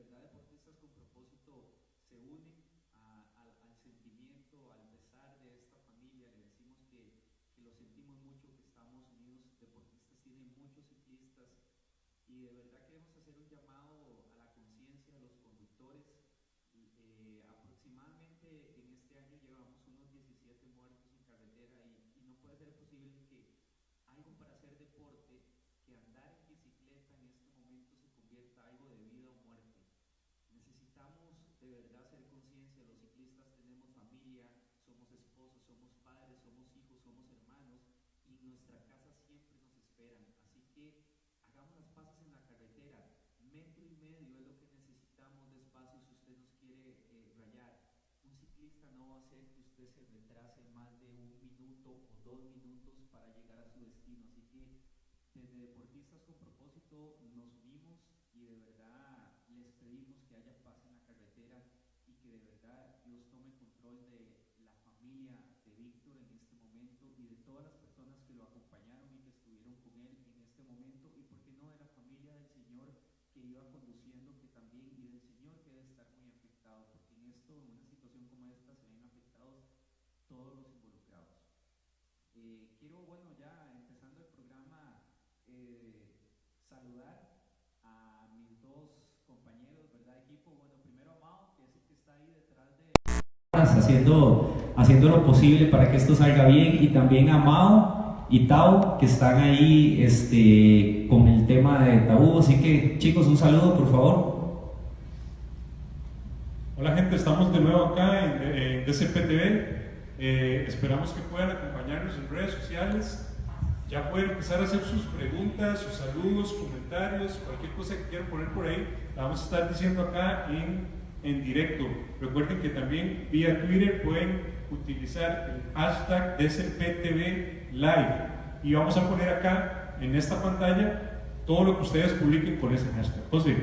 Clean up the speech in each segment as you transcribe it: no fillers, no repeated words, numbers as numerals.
verdad Deportistas con Propósito se unen al sentimiento, al pesar de esta familia. Le decimos que lo sentimos mucho, que estamos unidos. Deportistas tienen muchos ciclistas y de verdad queremos hacer un llamado a la conciencia de los conductores. Aproximadamente en este año llevamos unos 17 muertos en carretera y no puede ser posible que algo para hacer deporte, que andar en bicicleta en este momento se convierta en algo de vida o muerte. Necesitamos de verdad hacer conciencia. Los ciclistas tenemos familia, somos esposos, somos padres, somos hijos, somos hermanos y en nuestra casa siempre nos esperan. Así que hagamos las paces en la carretera. 1,5 metros es lo que necesitamos de espacio si usted nos quiere rayar. Un ciclista no va a hacer que usted se retrase más de 1 minuto o 2 minutos para llegar a su destino. Así que desde Deportistas con Propósito nos unimos y de verdad les pedimos que haya paz en la carretera y que de verdad Dios tome control de la familia de Víctor en este momento y de todas las personas que lo acompañaron y que estuvieron con él en este momento, y por qué no de la familia del Señor que iba conduciendo, que también, y del Señor que debe estar muy afectado, porque en esto, en una situación como esta, se ven afectados todos los involucrados. Quiero, bueno, ya empezando el programa, saludar a mis dos compañeros, ¿verdad? Equipo. Bueno, primero a Mao, que es el que está ahí detrás de haciendo lo posible para que esto salga bien, y también a Mao y Tao, que están ahí con el tema de Tabú. Así que, chicos, un saludo, por favor. Hola gente, estamos de nuevo acá en DCPTV. Esperamos que puedan acompañarnos en redes sociales. Ya pueden empezar a hacer sus preguntas, sus saludos, comentarios, cualquier cosa que quieran poner por ahí, la vamos a estar diciendo acá en directo. Recuerden que también vía Twitter pueden utilizar el hashtag DCPTV Live, y vamos a poner acá en esta pantalla todo lo que ustedes publiquen con ese hashtag. José.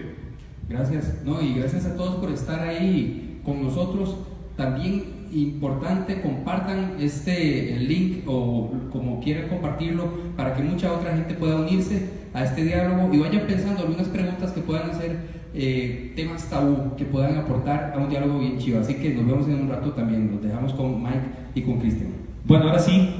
Gracias, y gracias a todos por estar ahí con nosotros. También importante, compartan el link o como quieran compartirlo para que mucha otra gente pueda unirse a este diálogo y vayan pensando algunas preguntas que puedan hacer, temas tabú que puedan aportar a un diálogo bien chido. Así que nos vemos en un rato también. Nos dejamos con Mike y con Cristian. Bueno, ahora sí,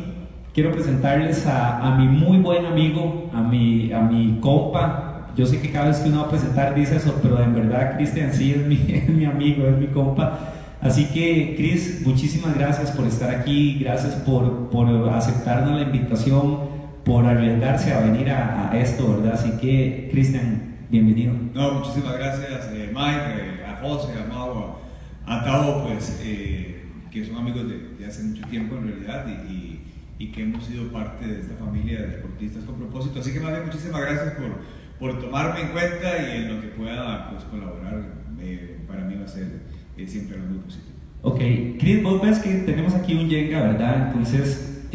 quiero presentarles a mi muy buen amigo, a mi compa. Yo sé que cada vez que uno va a presentar dice eso, pero en verdad Cristian sí es mi amigo, es mi compa. Así que, Cris, muchísimas gracias por estar aquí, gracias por aceptarnos la invitación, por arriesgarse a venir a esto, ¿verdad? Así que, Cristian, bienvenido. No, muchísimas gracias, Mike, a José, a Mau, a Tavo, pues, que son amigos de hace mucho tiempo en realidad y que hemos sido parte de esta familia de Deportistas con Propósito. Así que, más bien, muchísimas gracias por tomarme en cuenta y en lo que pueda, pues, colaborar. Para mí va a ser siempre algo muy positivo. Ok, Chris, vos ves que tenemos aquí un Jenga, ¿verdad? Entonces,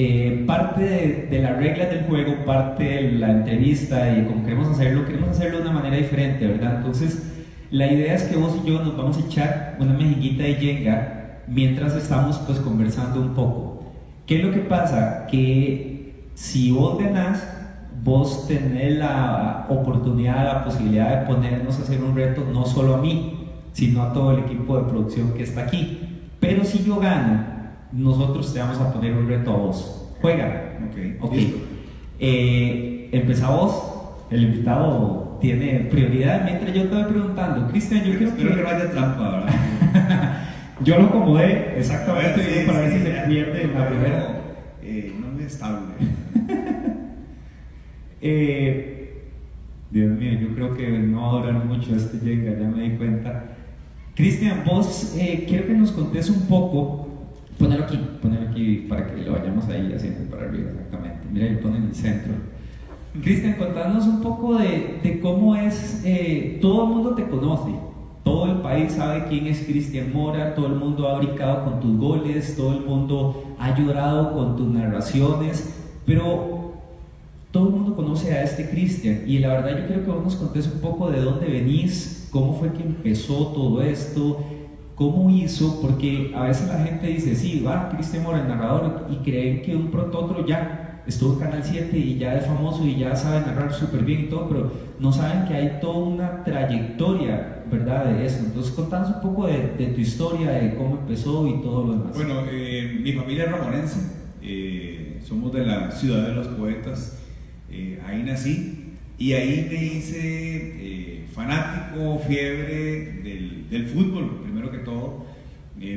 parte de las reglas del juego, parte de la entrevista y como queremos hacerlo de una manera diferente, ¿verdad? Entonces, la idea es que vos y yo nos vamos a echar una mejillita de Jenga mientras estamos pues conversando un poco. ¿Qué es lo que pasa? Que si vos ganás, vos tenés la oportunidad, la posibilidad de ponernos a hacer un reto no solo a mí, sino a todo el equipo de producción que está aquí. Pero si yo gano, nosotros te vamos a poner un reto a vos. Juega. Ok. Empezá vos. El invitado tiene prioridad mientras yo estaba preguntando. Cristian, yo quiero que no haya trampa, ¿verdad? Yo lo acomodé exactamente sí, para ver si se pierde en la primera. No es estable. Dios mío, yo creo que no va a durar mucho este Jenga, ya me di cuenta. Cristian, vos quiero que nos contés un poco. Ponerlo aquí para que lo vayamos ahí haciendo para arriba, exactamente. Mira, lo ponen en el centro. Cristian, contanos un poco de cómo es. Todo el mundo te conoce, todo el país sabe quién es Cristian Mora, todo el mundo ha brincado con tus goles, todo el mundo ha llorado con tus narraciones, pero todo el mundo conoce a este Cristian, y la verdad yo quiero que vos nos contés un poco de dónde venís, cómo fue que empezó todo esto, cómo hizo, porque a veces la gente dice, sí, va Cristian Mora, el narrador, y creen que de un pronto a otro ya estuvo en Canal 7 y ya es famoso y ya sabe narrar súper bien y todo, pero no saben que hay toda una trayectoria, ¿verdad?, de eso. Entonces, contanos un poco de tu historia, de cómo empezó y todo lo demás. Bueno, mi familia es ramonense, somos de la ciudad de los poetas, ahí nací y ahí me hice fanático, fiebre del fútbol, primero que todo,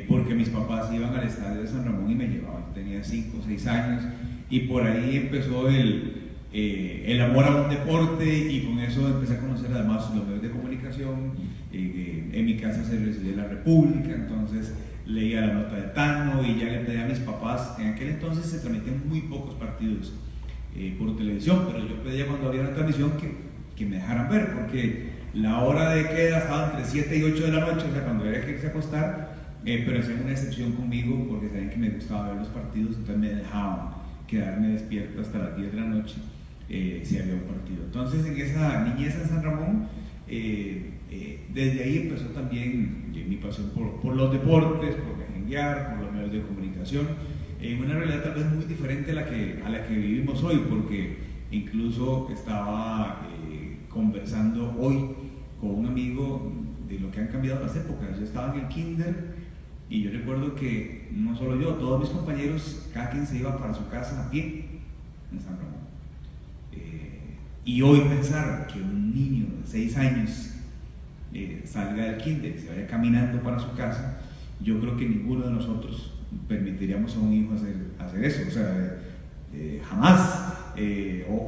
porque mis papás iban al estadio de San Ramón y me llevaban, tenía 5 o 6 años, y por ahí empezó el amor a un deporte, y con eso empecé a conocer además los medios de comunicación. En mi casa se recibía La República, entonces leía la nota de Tano y ya le pedía a mis papás. En aquel entonces se transmitían muy pocos partidos por televisión, pero yo pedía cuando había una transmisión que me dejaran ver, porque la hora de queda estaba entre 7 y 8 de la noche, o sea, cuando había que irse a acostar, pero hacían una excepción conmigo porque sabían que me gustaba ver los partidos, entonces me dejaban quedarme despierto hasta las 10 de la noche si había un partido. Entonces, en esa niñez en San Ramón, desde ahí empezó también mi pasión por los deportes, por mejenguear, por los medios de comunicación, en una realidad tal vez muy diferente a la que vivimos hoy, porque incluso estaba conversando hoy con un amigo de lo que han cambiado las épocas. Yo estaba en el kinder y yo recuerdo que no solo yo, todos mis compañeros, cada quien se iba para su casa a pie en San Ramón. Y hoy pensar que un niño de 6 años salga del kinder y se vaya caminando para su casa, yo creo que ninguno de nosotros permitiríamos a un hijo hacer eso, o sea, jamás.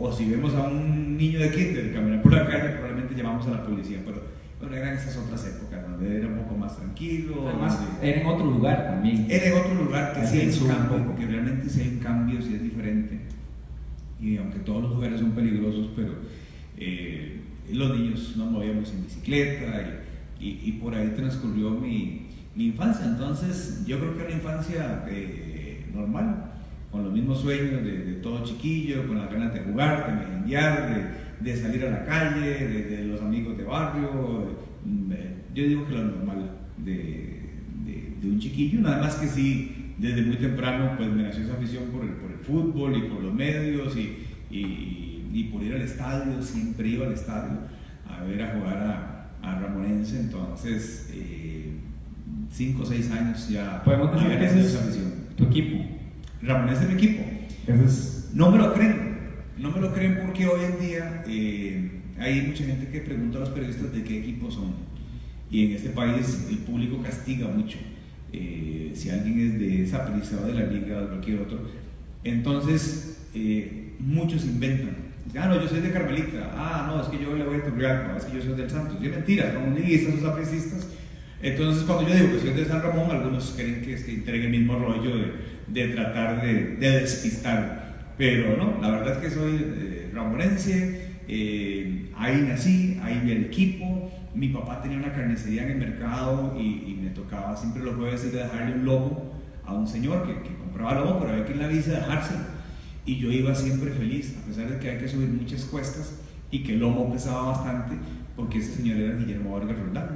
O si vemos a un niño de kinder caminar por la calle, probablemente llamamos a la policía, pero bueno, eran esas otras épocas donde era un poco más tranquilo. Además, era en otro lugar también. Era en otro lugar que sí hay un cambio, poco. porque realmente sí hay un cambio, sí es diferente. Y aunque todos los lugares son peligrosos, pero los niños nos movíamos en bicicleta y por ahí transcurrió mi infancia. Entonces, yo creo que era una infancia normal, con los mismos sueños de todo chiquillo, con las ganas de jugar, de mejenguear, de salir a la calle, de los amigos de barrio. Yo digo que lo normal de un chiquillo, nada más que sí, desde muy temprano pues me nació esa afición por el fútbol y por los medios y por ir al estadio. Siempre iba al estadio a ver a jugar a Ramonense. Entonces 5 o 6 años ya podemos decir que ese esa afición. Tu equipo. Ramonense es mi equipo. No me lo creen porque hoy en día hay mucha gente que pregunta a los periodistas de qué equipo son, y en este país el público castiga mucho si alguien es de Saprissa o de la Liga o de cualquier otro. Entonces muchos inventan. No, yo soy de Carmelita. No, es que yo le voy a Turrialba. No, es que yo soy del Santos. Y es mentira, son liguistas o sapricistas. Entonces, cuando yo digo que soy de San Ramón, algunos creen que entreguen el mismo rollo de tratar de despistar. Pero no, la verdad es que soy ramonense. Ahí nací, ahí vi el equipo. Mi papá tenía una carnicería en el mercado y me tocaba siempre los jueves ir a dejarle un lomo a un señor que compraba lomo, pero había que ir a la visa dejárselo. Y yo iba siempre feliz, a pesar de que hay que subir muchas cuestas y que el lomo pesaba bastante, porque ese señor era Guillermo Vargas Roldán,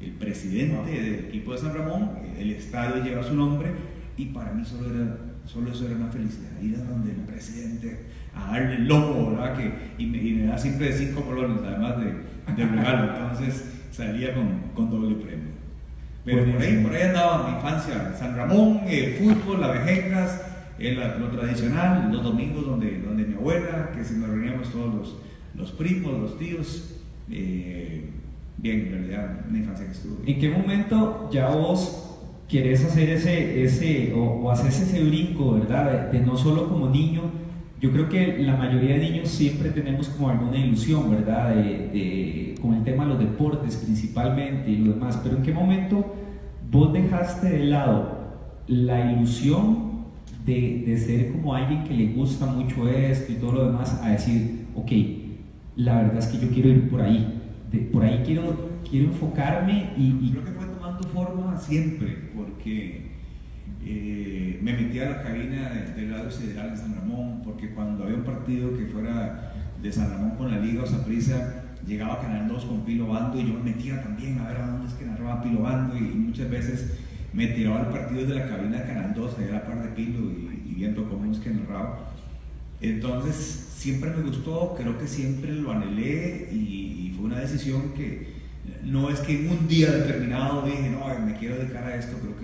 el presidente del equipo de San Ramón. El estadio lleva su nombre y para mí solo eso era una felicidad, ir a donde el presidente a darle el lomo, ¿verdad? Y me da siempre de 5 colones, además de regalo. Entonces salía con doble premio. Pero por ahí andaba mi infancia: San Ramón, fútbol, las vejengas, lo tradicional, los domingos donde mi abuela, que se nos reuníamos todos los primos, los tíos. Bien, en realidad, una infancia que estuvo. ¿En qué momento ya vos querés hacer o haces ese brinco, ¿verdad? De no solo como niño. Yo creo que la mayoría de niños siempre tenemos como alguna ilusión, ¿verdad? Con el tema de los deportes principalmente y lo demás. Pero ¿en qué momento vos dejaste de lado la ilusión de ser como alguien que le gusta mucho esto y todo lo demás, a decir, ok, la verdad es que yo quiero ir por ahí, por ahí quiero enfocarme y... Creo que fue tomando forma siempre, porque me metí a la cabina de Radio Federal en San Ramón, porque cuando había un partido que fuera de San Ramón con la Liga o Saprissa, llegaba a Canal 2 con Pilo Bando y yo me metía también a ver a dónde es que narraba Pilo Bando, y muchas veces me tiraba al partido de la cabina de Canal 2, allá a la par de Pilo y viendo cómo es que narraba. Entonces, siempre me gustó, creo que siempre lo anhelé y fue una decisión que no es que en un día determinado dije, no, me quiero dedicar a esto, creo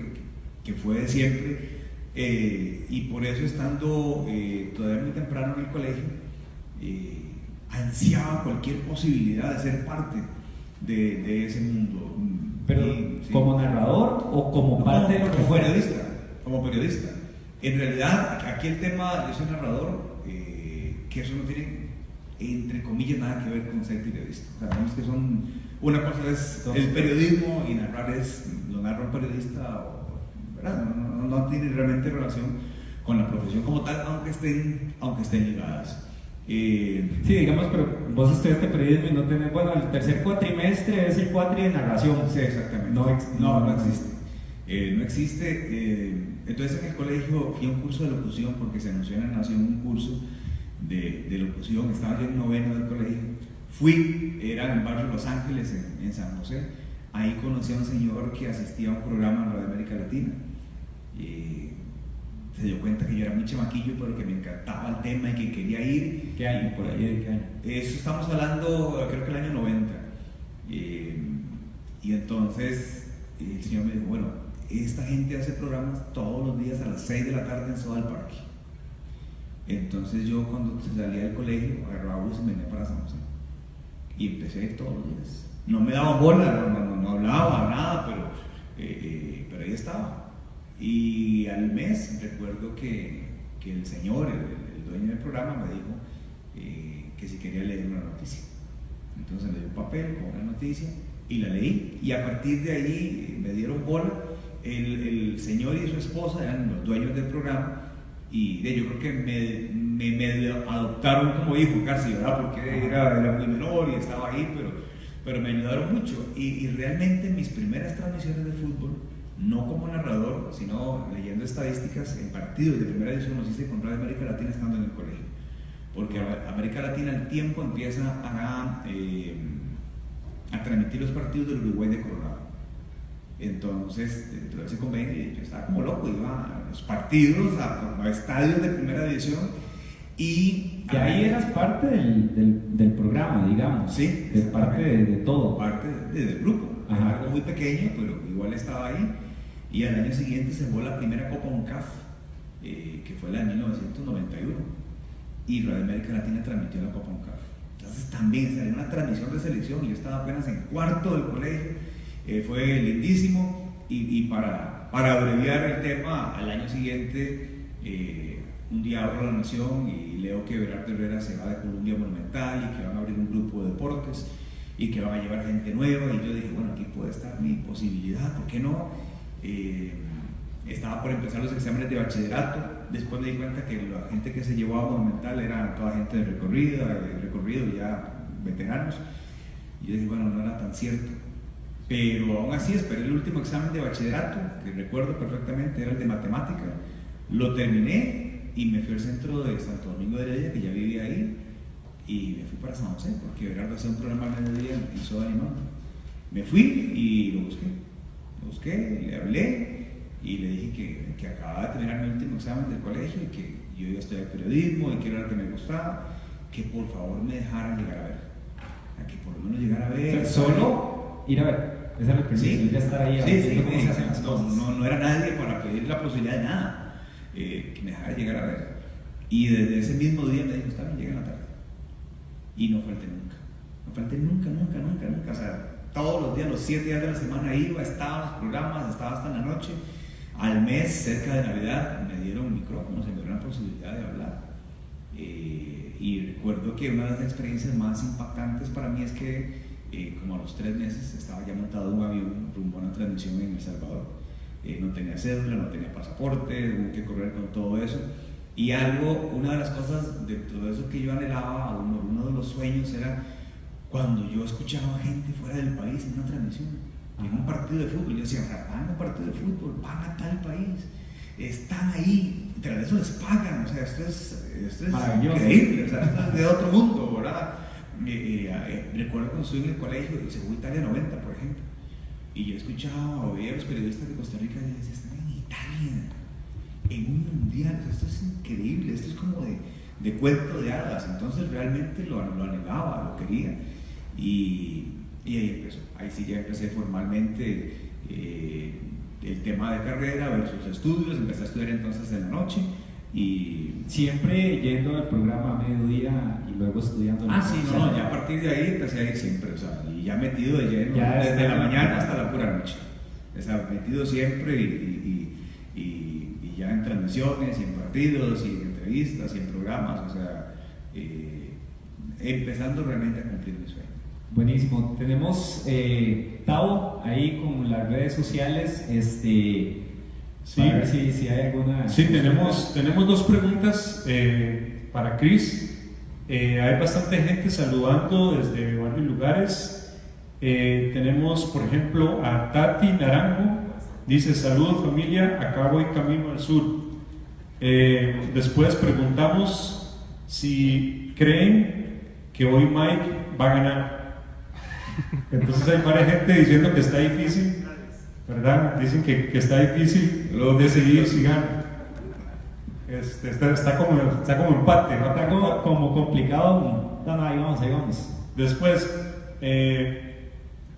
que fue de siempre. Y por eso, estando todavía muy temprano en el colegio, ansiaba cualquier posibilidad de ser parte de ese mundo. Pero, sí. ¿como narrador o como parte de lo que fuera? Como periodista. En realidad, aquí el tema, yo soy narrador, que eso no tiene, entre comillas, nada que ver con ser periodista. O sea, vemos que son, una cosa es el periodismo y narrar lo narra un periodista, ¿verdad? No tiene realmente relación con la profesión como tal, aunque estén ligadas. Sí, digamos, pero vos estudiaste periodismo y no tenés, bueno, el tercer cuatrimestre es el cuatri de narración. Sí, exactamente. No existe. No existe. Entonces, en el colegio fui a un curso de locución porque se anunció en la Nación un curso de locución. Estaba yo en noveno del colegio. Era en el barrio Los Ángeles, en San José. Ahí conocí a un señor que asistía a un programa en Radio América Latina. Se dio cuenta que yo era muy chamaquillo, pero que me encantaba el tema y que quería ir. ¿Qué año? ¿Por ahí de qué año? Eso estamos hablando, creo que el año 90. Y entonces el señor me dijo, bueno, esta gente hace programas todos los días a las 6 de la tarde en Soda del Parque. Entonces yo, cuando salía del colegio, agarraba bus y me venía para San José. Y empecé a ir todos los días. No me daban bola, no hablaba nada, pero ahí estaba. Y al mes recuerdo que el señor, el dueño del programa, me dijo que si quería leer una noticia. Entonces me dio un papel con una noticia y la leí. Y a partir de ahí me dieron bola. El señor y su esposa eran los dueños del programa y yo creo que me adoptaron como hijo casi, ¿verdad? Porque era muy menor y estaba ahí, pero me ayudaron mucho. Y realmente mis primeras transmisiones de fútbol, no como narrador, sino leyendo estadísticas en partidos de primera división, los hice con Radio América Latina estando en el colegio. Porque América Latina al tiempo empieza a transmitir los partidos del Uruguay de Colorado. Entonces, dentro de ese convenio, yo estaba como loco, iba a los partidos, a estadios de primera división. Y ahí eras parte del programa, digamos. Sí, de parte de todo. Parte del grupo. Era algo muy pequeño, pero igual estaba ahí. Y al año siguiente se jugó la primera Copa UNCAF, que fue la de 1991. Y Radio América Latina transmitió la Copa UNCAF. Entonces también salió una transmisión de selección y yo estaba apenas en cuarto del colegio. Fue lindísimo. Y para abreviar el tema, al año siguiente un día abro La Nación y leo que Berardo Herrera se va de Colombia Monumental y que van a abrir un grupo de deportes y que van a llevar gente nueva. Y yo dije, bueno, aquí puede estar mi posibilidad, ¿por qué no? Estaba por empezar los exámenes de bachillerato. Después me di cuenta que la gente que se llevó a Monumental era toda gente de recorrido ya veteranos. Y yo dije, bueno, no era tan cierto. Pero aún así esperé el último examen de bachillerato, que recuerdo perfectamente, era el de matemática. Lo terminé y me fui al centro de Santo Domingo de Heredia, que ya vivía ahí, y me fui para San José, porque Berardo hacía un programa al mediodía en Soda Animado. Me fui y lo busqué, le hablé y le dije que acababa de terminar mi último examen del colegio y que yo iba a estudiar periodismo y que era lo que me gustaba, que por favor me dejaran llegar a ver, que por lo menos llegara a ver. O sea, solo ir a ver. Esa es la sí, ya estar ahí cómo se hacen las cosas. No era nadie para pedir la posibilidad de nada, que me dejara llegar a ver. Y desde ese mismo día me dijo, está bien, llega en la tarde. Y no falté nunca. O sea, todos los días, los 7 días de la semana iba, estaba en los programas, estaba hasta en la noche. Al mes, cerca de Navidad, me dieron micrófonos y me dieron la posibilidad de hablar. Y recuerdo que una de las experiencias más impactantes para mí es que como a los 3 meses estaba ya montado un avión rumbo a una transmisión en El Salvador. No tenía cédula, no tenía pasaporte, hubo que correr con todo eso. Y una de las cosas dentro de eso que yo anhelaba, uno de los sueños era cuando yo escuchaba gente fuera del país en una transmisión, en un partido de fútbol. Yo decía, van a un partido de fútbol, van a tal país, están ahí, tras de eso les pagan, o sea, esto es increíble, o sea, esto es de otro mundo, ¿verdad? Recuerdo cuando estuve en el colegio y se jugó Italia 90, por ejemplo, y yo escuchaba o veía a los periodistas de Costa Rica y decía, están en Italia, en un mundial, o sea, esto es increíble, esto es como de cuento de hadas, entonces realmente lo anhelaba, lo quería, y ahí empezó, ahí sí ya empecé formalmente el tema de carrera versus estudios, empecé a estudiar entonces en la noche, y siempre yendo al programa a mediodía y luego estudiando. Sí, no, ya a partir de ahí empecé a ir siempre, o sea, y ya metido de lleno, ya desde la mañana hasta la pura noche, o sea, metido siempre y ya en transmisiones y en partidos y en entrevistas y en programas, o sea, empezando realmente a cumplir mi sueño. Buenísimo, tenemos Tavo ahí con las redes sociales, sí. Para ver si hay alguna. Sí, tenemos 2 preguntas para Chris. Hay bastante gente saludando desde varios lugares. Tenemos, por ejemplo, a Tati Naranjo. Dice: saludos familia, acá voy camino al sur. Después preguntamos si creen que hoy Mike va a ganar. Entonces hay varias gente diciendo que está difícil, ¿verdad? Dicen que está difícil decidir si gana. Está como empate, ¿no? Está como complicado. No, ahí vamos. Después,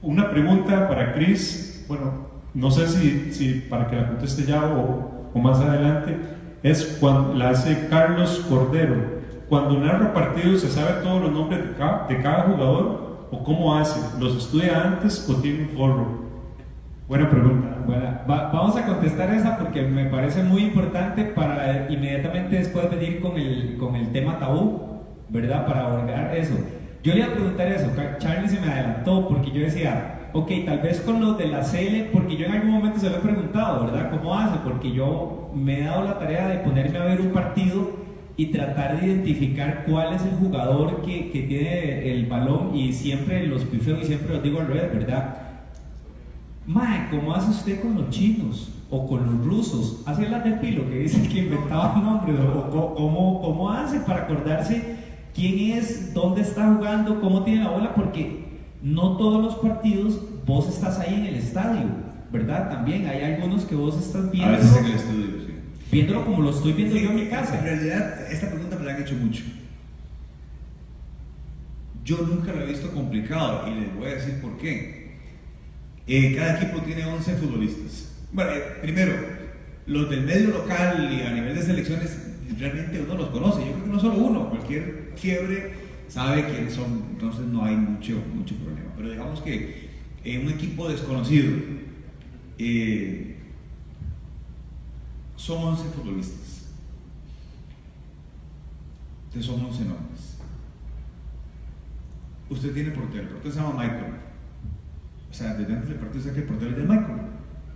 una pregunta para Chris. Bueno, no sé si para que la conteste ya o más adelante. Es cuando la hace Carlos Cordero. Cuando narra partidos, ¿se sabe todos los nombres de cada jugador? ¿O cómo hace? ¿Los estudia antes o tiene un foro? Buena pregunta. Vamos a contestar esa porque me parece muy importante para inmediatamente después venir con el tema tabú, ¿verdad? Para abordar eso. Yo le iba a preguntar eso, Charlie se me adelantó porque yo decía, ok, tal vez con los de la CL, porque yo en algún momento se lo he preguntado, ¿verdad? ¿Cómo hace? Porque yo me he dado la tarea de ponerme a ver un partido y tratar de identificar cuál es el jugador que tiene el balón, y siempre los pifeo y siempre los digo al revés, ¿verdad? Mae, ¿cómo hace usted con los chinos o con los rusos? Hace las del pilo que dice que inventaba nombres, o ¿cómo hace para acordarse quién es, dónde está jugando, cómo tiene la bola? Porque no todos los partidos vos estás ahí en el estadio, ¿verdad? También hay algunos que vos estás viendo. A veces en el estudio, sí. Viéndolo como lo estoy viendo yo en mi casa. En realidad, esta pregunta me la han hecho mucho. Yo nunca lo he visto complicado y les voy a decir por qué. Cada equipo tiene 11 futbolistas. Bueno, primero, los del medio local y a nivel de selecciones, realmente uno los conoce. Yo creo que no solo uno, cualquier fiebre sabe quiénes son, entonces no hay mucho problema. Pero digamos que un equipo desconocido, son 11 futbolistas. Entonces son 11 nombres. Usted tiene portero, el portero se llama Michael. O sea, desde antes del partido sé que el portero es de Michael.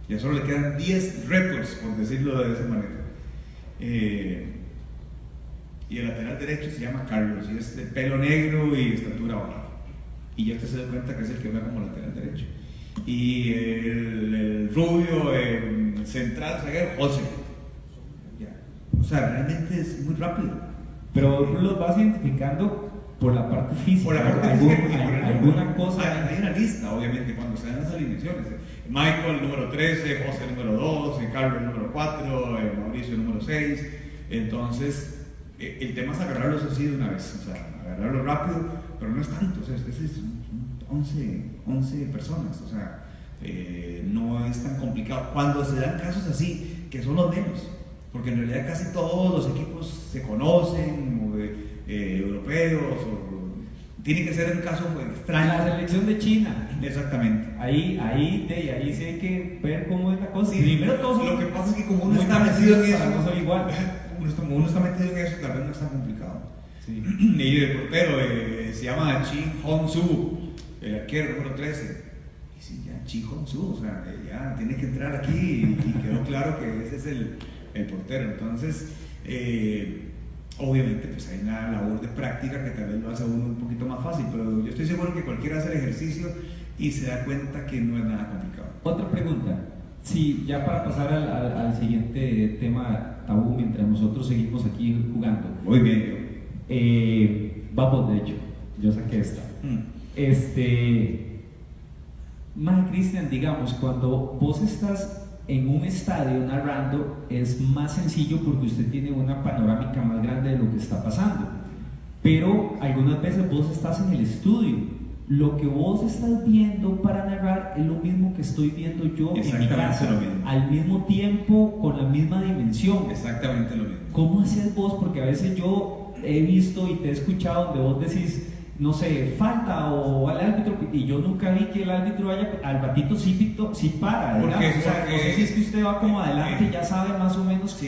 Ya solo le quedan 10 récords, por decirlo de esa manera. Y el lateral derecho se llama Carlos, y es de pelo negro y estatura baja. Y ya usted se da cuenta que es el que va como lateral derecho. Y el rubio central, zaguero, José. Ya. O sea, realmente es muy rápido. Pero tú los vas identificando por la parte física. Por la parte física, alguna cosa. Hay una lista, obviamente, cuando se dan las alineaciones. Michael, número 13, José, número 2, Carlos, número 4, Mauricio, número 6. Entonces, el tema es agarrarlos así de una vez, o sea, agarrarlo rápido, pero no es tanto, o sea, son 11 personas, o sea, no es tan complicado. Cuando se dan casos así, que son los menos, porque en realidad casi todos los equipos se conocen, europeos, tiene que ser un caso muy extraño. La selección de China. Exactamente. Ahí sí hay que ver cómo es la cosa. Sí, primero todos lo que pasa es que como uno está metido en eso, no son igual. Como uno está metido en eso, tal vez no es tan complicado. Sí. Y el portero se llama Chi Hong-Soo, el arquero número 13. Y sí, ya Chi Hong-Soo, o sea, ya tiene que entrar aquí y quedó claro que ese es el portero. Entonces, obviamente, pues hay una labor de práctica que tal vez lo hace a uno un poquito más fácil, pero yo estoy seguro que cualquiera hace el ejercicio y se da cuenta que no es nada complicado. Otra pregunta. Sí, ya para pasar al siguiente tema tabú, mientras nosotros seguimos aquí jugando. Muy bien. Vamos, de hecho, yo saqué esta. Más Cristian, digamos, cuando vos estás en un estadio narrando es más sencillo porque usted tiene una panorámica más grande de lo que está pasando. Pero algunas veces vos estás en el estudio. Lo que vos estás viendo para narrar es lo mismo que estoy viendo yo en mi casa, al mismo tiempo, con la misma dimensión. Exactamente lo mismo. ¿Cómo haces vos? Porque a veces yo he visto y te he escuchado donde vos decís, no sé, falta o al árbitro, y yo nunca vi que el árbitro vaya al ratito sí para, ¿verdad? Porque, o sea, no sé si es que usted va como adelante y ya sabe más o menos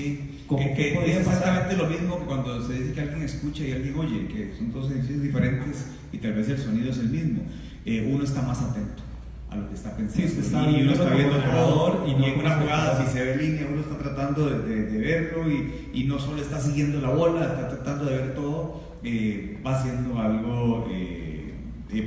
cómo que podría es pasar. exactamente lo mismo que cuando se dice que alguien escucha y alguien oye, que son dos ejercicios diferentes y tal vez el sonido es el mismo. Uno está más atento a lo que está pensando, sí, y uno está viendo todo, y en una jugada, si se ve línea, uno está tratando de verlo y no solo está siguiendo la bola, está tratando de ver todo. Va siendo algo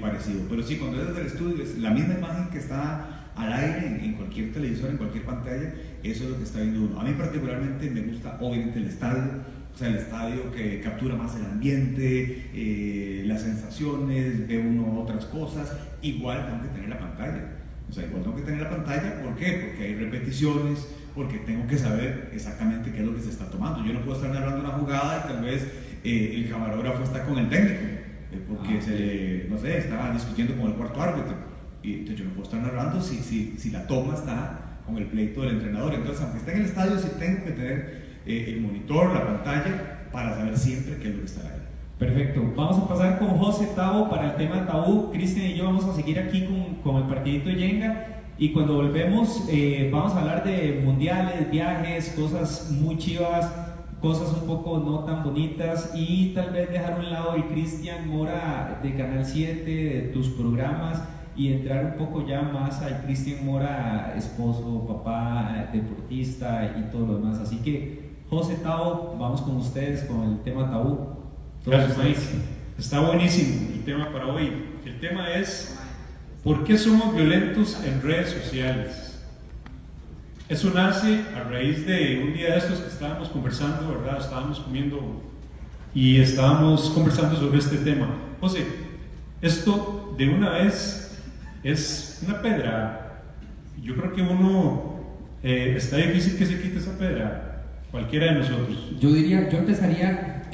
parecido, pero sí, cuando es desde el estudio es la misma imagen que está al aire en cualquier televisor, en cualquier pantalla, eso es lo que está viendo uno. A mí particularmente me gusta obviamente el estadio, o sea, el estadio que captura más el ambiente, las sensaciones, ve uno otras cosas. Igual tengo que tener la pantalla, o sea, igual tengo que tener la pantalla. ¿Por qué? Porque hay repeticiones, porque tengo que saber exactamente qué es lo que se está tomando. Yo no puedo estar narrando una jugada y tal vez el camarógrafo está con el técnico, porque no sé, estaba discutiendo con el cuarto árbitro, y entonces yo no puedo estar narrando si la toma está con el pleito del entrenador. Entonces, aunque esté en el estadio, sí tengo que tener el monitor, la pantalla, para saber siempre qué es lo que está ahí. Perfecto, vamos a pasar con José Tavo para el tema tabú. Cristian y yo vamos a seguir aquí con el partidito Yenga, y cuando volvemos vamos a hablar de mundiales, viajes, cosas muy chivas, cosas un poco no tan bonitas, y tal vez dejar a un lado el Cristian Mora de Canal 7, de tus programas, y entrar un poco ya más al Cristian Mora, esposo, papá, deportista y todo lo demás. Así que, José Tavo, vamos con ustedes con el tema tabú. Gracias, Mike. Está buenísimo el tema para hoy. El tema es: ¿por qué somos violentos en redes sociales? Eso nace a raíz de un día de estos que estábamos conversando, ¿verdad? Estábamos comiendo y estábamos conversando sobre este tema. José, esto de una vez es una pedra. Yo creo que está difícil que se quite esa pedra, cualquiera de nosotros. Yo empezaría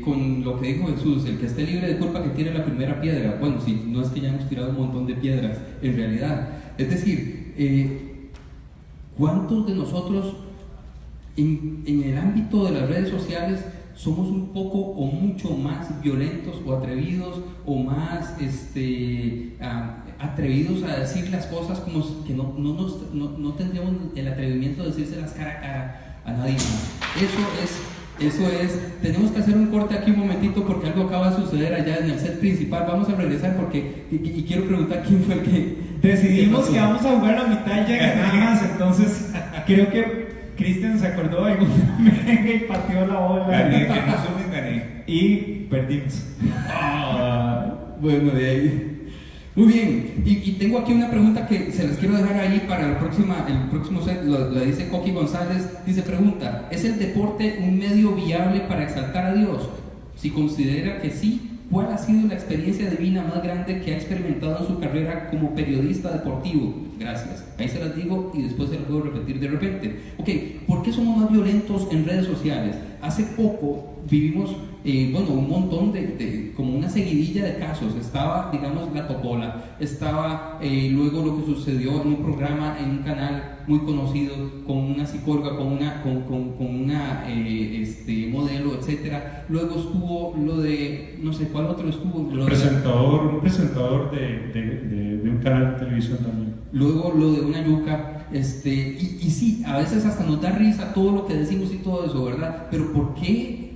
con lo que dijo Jesús: el que esté libre de culpa que tire la primera piedra. Bueno, si no es que ya hemos tirado un montón de piedras en realidad. Es decir, ¿cuántos de nosotros en el ámbito de las redes sociales somos un poco o mucho más violentos o atrevidos o más atrevidos a decir las cosas como que no tendríamos el atrevimiento de decírselas cara a cara a nadie más? Eso es, tenemos que hacer un corte aquí un momentito porque algo acaba de suceder allá en el set principal. Vamos a regresar porque y quiero preguntar quién fue el que decidimos que vamos a jugar a la mitad ya nada más. Entonces creo que Cristian se acordó de alguna merengue y pateó la bola. Gané. Y perdimos. Bueno, de ahí. Muy bien, y tengo aquí una pregunta que se las quiero dejar ahí para el próximo set. La dice Coqui González. Dice, pregunta: ¿es el deporte un medio viable para exaltar a Dios? Si considera que sí, ¿cuál ha sido la experiencia divina más grande que ha experimentado en su carrera como periodista deportivo? Gracias. Ahí se las digo y después se las puedo repetir de repente. Ok, ¿por qué somos más violentos en redes sociales? Hace poco vivimos un montón como una seguidilla de casos. Estaba, digamos, la Topola, estaba luego lo que sucedió en un programa, en un canal muy conocido, con una psicóloga, con una modelo, etcétera. Luego estuvo lo de, no sé cuál otro estuvo. Un presentador de un canal de televisión también. Luego lo de una yuca, y sí, a veces hasta nos da risa todo lo que decimos y todo eso, ¿verdad? Pero ¿por qué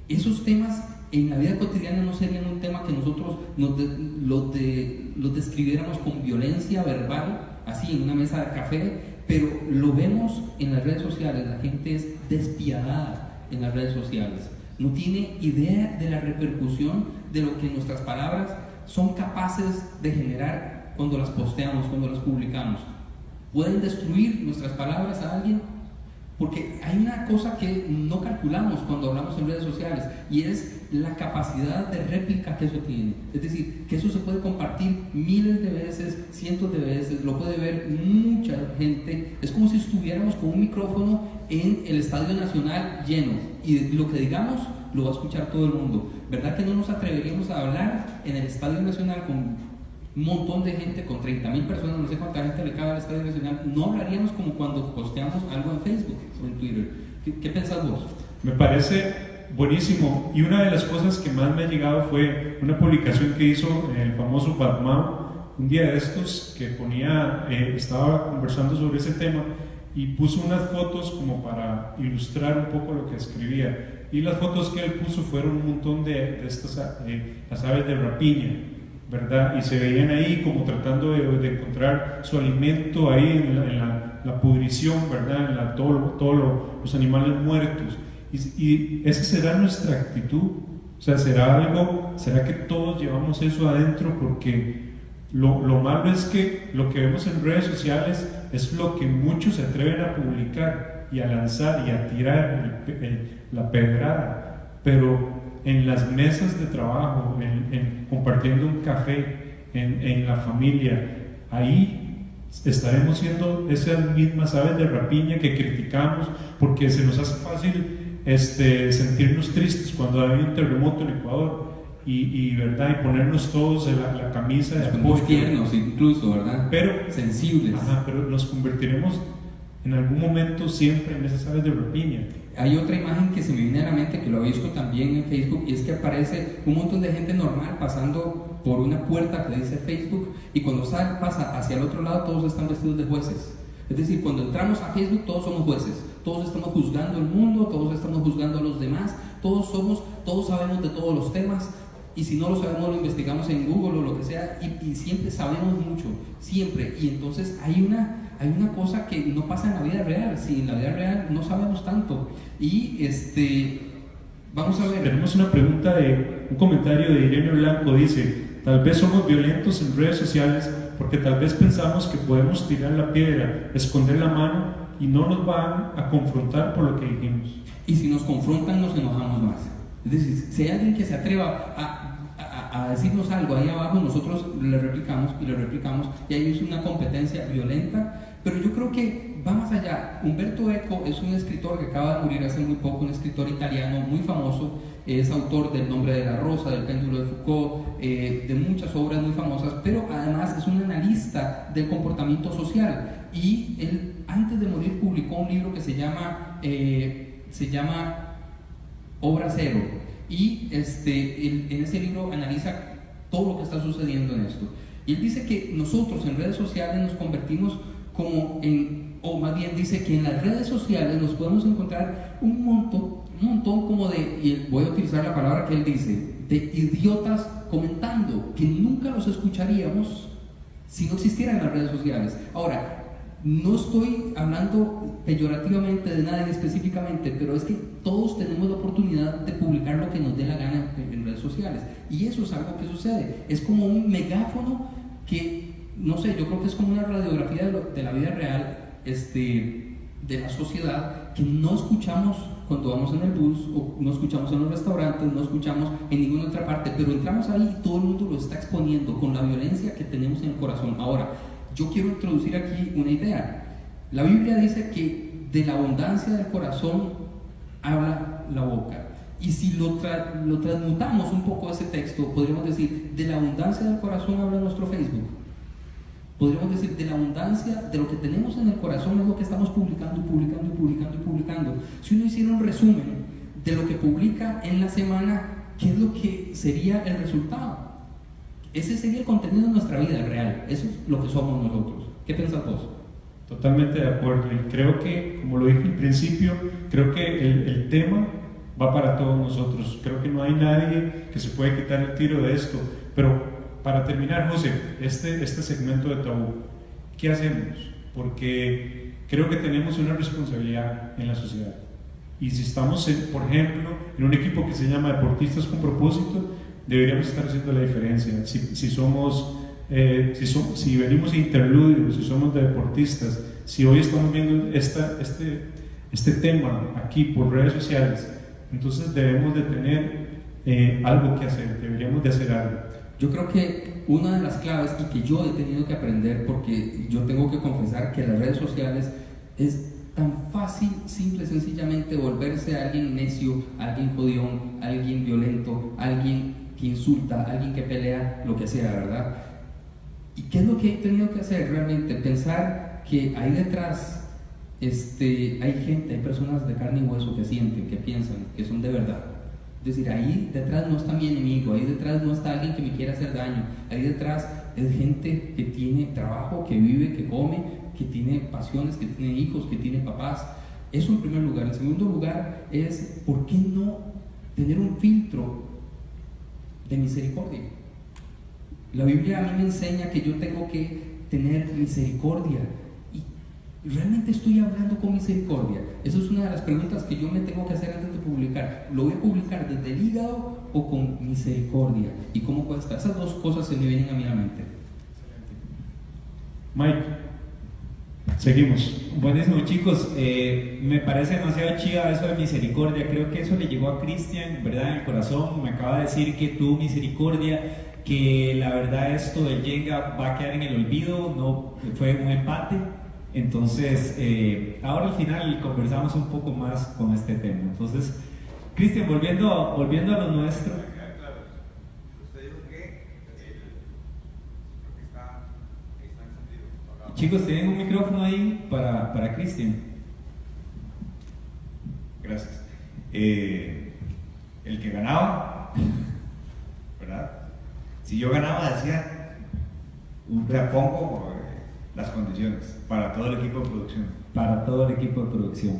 esos temas en la vida cotidiana no serían un tema que nosotros los describiéramos con violencia verbal, así en una mesa de café? Pero lo vemos en las redes sociales. La gente es despiadada en las redes sociales, no tiene idea de la repercusión de lo que nuestras palabras son capaces de generar cuando las posteamos, cuando las publicamos. ¿Pueden destruir nuestras palabras a alguien? Porque hay una cosa que no calculamos cuando hablamos en redes sociales y es la capacidad de réplica que eso tiene. Es decir, que eso se puede compartir miles de veces, cientos de veces, lo puede ver mucha gente. Es como si estuviéramos con un micrófono en el Estadio Nacional lleno y lo que digamos lo va a escuchar todo el mundo. ¿Verdad que no nos atreveríamos a hablar en el Estadio Nacional con un montón de gente, con 30,000 personas, no sé cuánta gente le cabe al Estadio Nacional? No hablaríamos como cuando posteamos algo en Facebook o en Twitter. ¿Qué pensás vos? Me parece buenísimo, y una de las cosas que más me ha llegado fue una publicación que hizo el famoso Batman un día de estos, que ponía, estaba conversando sobre ese tema y puso unas fotos como para ilustrar un poco lo que escribía, y las fotos que él puso fueron un montón de estas las aves de rapiña, ¿verdad? Y se veían ahí como tratando de encontrar su alimento ahí en la pudrición, ¿verdad? En todos los animales muertos. Y esa será nuestra actitud. O sea, será que todos llevamos eso adentro, porque lo malo es que lo que vemos en redes sociales es lo que muchos se atreven a publicar y a lanzar y a tirar la pedrada, pero en las mesas de trabajo, compartiendo un café, en la familia, ahí estaremos siendo esas mismas aves de rapiña que criticamos porque se nos hace fácil sentirnos tristes cuando hay un terremoto en Ecuador y ¿verdad? Y ponernos todos la camisa de apoyo, tiernos incluso, ¿verdad? Pero sensibles. Pero nos convertiremos en algún momento siempre en esas aves de rapiña. Hay otra imagen que se me viene a la mente, que lo he visto también en Facebook, y es que aparece un montón de gente normal pasando por una puerta que dice Facebook, y cuando pasa hacia el otro lado todos están vestidos de jueces. Es decir, cuando entramos a Facebook todos somos jueces, todos estamos juzgando el mundo, todos estamos juzgando a los demás, todos sabemos de todos los temas, y si no lo sabemos lo investigamos en Google o lo que sea, y siempre sabemos mucho, siempre. Y entonces hay una cosa que no pasa en la vida real. Si en la vida real no sabemos tanto. Y vamos a ver. Tenemos una pregunta un comentario de Irene Blanco. Dice: tal vez somos violentos en redes sociales porque tal vez pensamos que podemos tirar la piedra, esconder la mano y no nos van a confrontar por lo que dijimos. Y si nos confrontan nos enojamos más. Es decir, si hay alguien que se atreva a decirnos algo ahí abajo, nosotros le replicamos y ahí es una competencia violenta. Pero yo creo que va más allá. Umberto Eco es un escritor que acaba de morir hace muy poco, un escritor italiano muy famoso, es autor del Nombre de la Rosa, del Péndulo de Foucault, de muchas obras muy famosas, pero además es un analista del comportamiento social, y él antes de morir publicó un libro que se llama Obra Cero, y en ese libro analiza todo lo que está sucediendo en esto, y él dice que nosotros en redes sociales nos convertimos o más bien dice que en las redes sociales nos podemos encontrar un montón como y voy a utilizar la palabra que él dice, de idiotas comentando, que nunca los escucharíamos si no existieran las redes sociales. Ahora, no estoy hablando peyorativamente de nadie específicamente, pero es que todos tenemos la oportunidad de publicar lo que nos dé la gana en redes sociales, y eso es algo que sucede. Es como un megáfono que, no sé, yo creo que es como una radiografía de la vida real, de la sociedad, que no escuchamos cuando vamos en el bus, o no escuchamos en los restaurantes, no escuchamos en ninguna otra parte, pero entramos ahí y todo el mundo lo está exponiendo con la violencia que tenemos en el corazón. Ahora, yo quiero introducir aquí una idea. La Biblia dice que de la abundancia del corazón habla la boca. Y si lo transmutamos un poco ese texto, podríamos decir, de la abundancia del corazón habla nuestro Facebook. Podríamos decir, de la abundancia de lo que tenemos en el corazón es lo que estamos publicando. Si uno hiciera un resumen de lo que publica en la semana, ¿qué es lo que sería el resultado? Ese sería el contenido de nuestra vida real. Eso es lo que somos nosotros. ¿Qué piensas vos? Totalmente de acuerdo, y creo que, como lo dije al principio, creo que el tema va para todos nosotros. Creo que no hay nadie que se pueda quitar el tiro de esto. Pero para terminar, José, este segmento de Tabú, ¿qué hacemos? Porque creo que tenemos una responsabilidad en la sociedad. Y si estamos, por ejemplo, en un equipo que se llama Deportistas con Propósito, deberíamos estar haciendo la diferencia. Si venimos interludios, si somos deportistas, si hoy estamos viendo este tema aquí por redes sociales, entonces debemos de tener algo que hacer, deberíamos de hacer algo. Yo creo que una de las claves, y que yo he tenido que aprender, porque yo tengo que confesar que las redes sociales es tan fácil, simple, sencillamente volverse a alguien necio, alguien jodión, alguien violento, alguien que insulta, alguien que pelea, lo que sea, ¿verdad? ¿Y qué es lo que he tenido que hacer realmente? Pensar que ahí detrás hay gente, hay personas de carne y hueso que sienten, que piensan, que son de verdad. Es decir, ahí detrás no está mi enemigo, ahí detrás no está alguien que me quiera hacer daño, ahí detrás es gente que tiene trabajo, que vive, que come, que tiene pasiones, que tiene hijos, que tiene papás. Eso en primer lugar. En segundo lugar es, ¿por qué no tener un filtro de misericordia? La Biblia a mí me enseña que yo tengo que tener misericordia. ¿Y realmente estoy hablando con misericordia? Esa es una de las preguntas que yo me tengo que hacer antes de publicar. ¿Lo voy a publicar desde el hígado o con misericordia? ¿Y cómo cuesta? Esas dos cosas se me vienen a mí a la mente. Mike, seguimos. Buenísimo, chicos. Me parece demasiado chiva eso de misericordia. Creo que eso le llegó a Cristian, ¿verdad? En el corazón. Me acaba de decir que tuvo misericordia, que la verdad esto del Jenga va a quedar en el olvido, no fue un empate. Entonces, ahora al final conversamos un poco más con este tema. Entonces, Cristian, volviendo a lo nuestro. Usted dijo que está encendido. Chicos, ¿tienen un micrófono ahí para Cristian? Gracias. El que ganaba, ¿verdad? Si yo ganaba, decía, pongo las condiciones para todo el equipo de producción. Para todo el equipo de producción.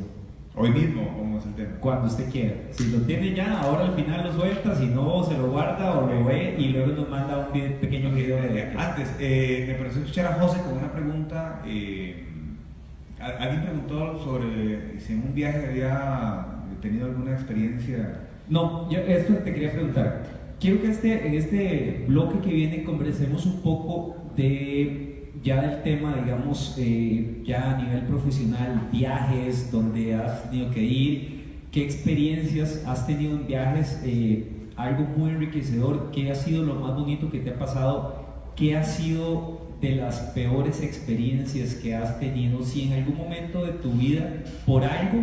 Hoy mismo, ¿cómo es el tema? Cuando usted quiera. Si lo tiene ya, ahora al final lo suelta, si no, se lo guarda o lo ve y luego nos manda un pequeño video de... Antes, me pareció escuchar a José con una pregunta. Alguien preguntó sobre si en un viaje había tenido alguna experiencia. No, yo esto te quería preguntar. Quiero que en este bloque que viene conversemos un poco ya del tema, digamos, ya a nivel profesional, viajes, donde has tenido que ir, qué experiencias has tenido en viajes, algo muy enriquecedor, qué ha sido lo más bonito que te ha pasado, qué ha sido de las peores experiencias que has tenido, si en algún momento de tu vida, por algo,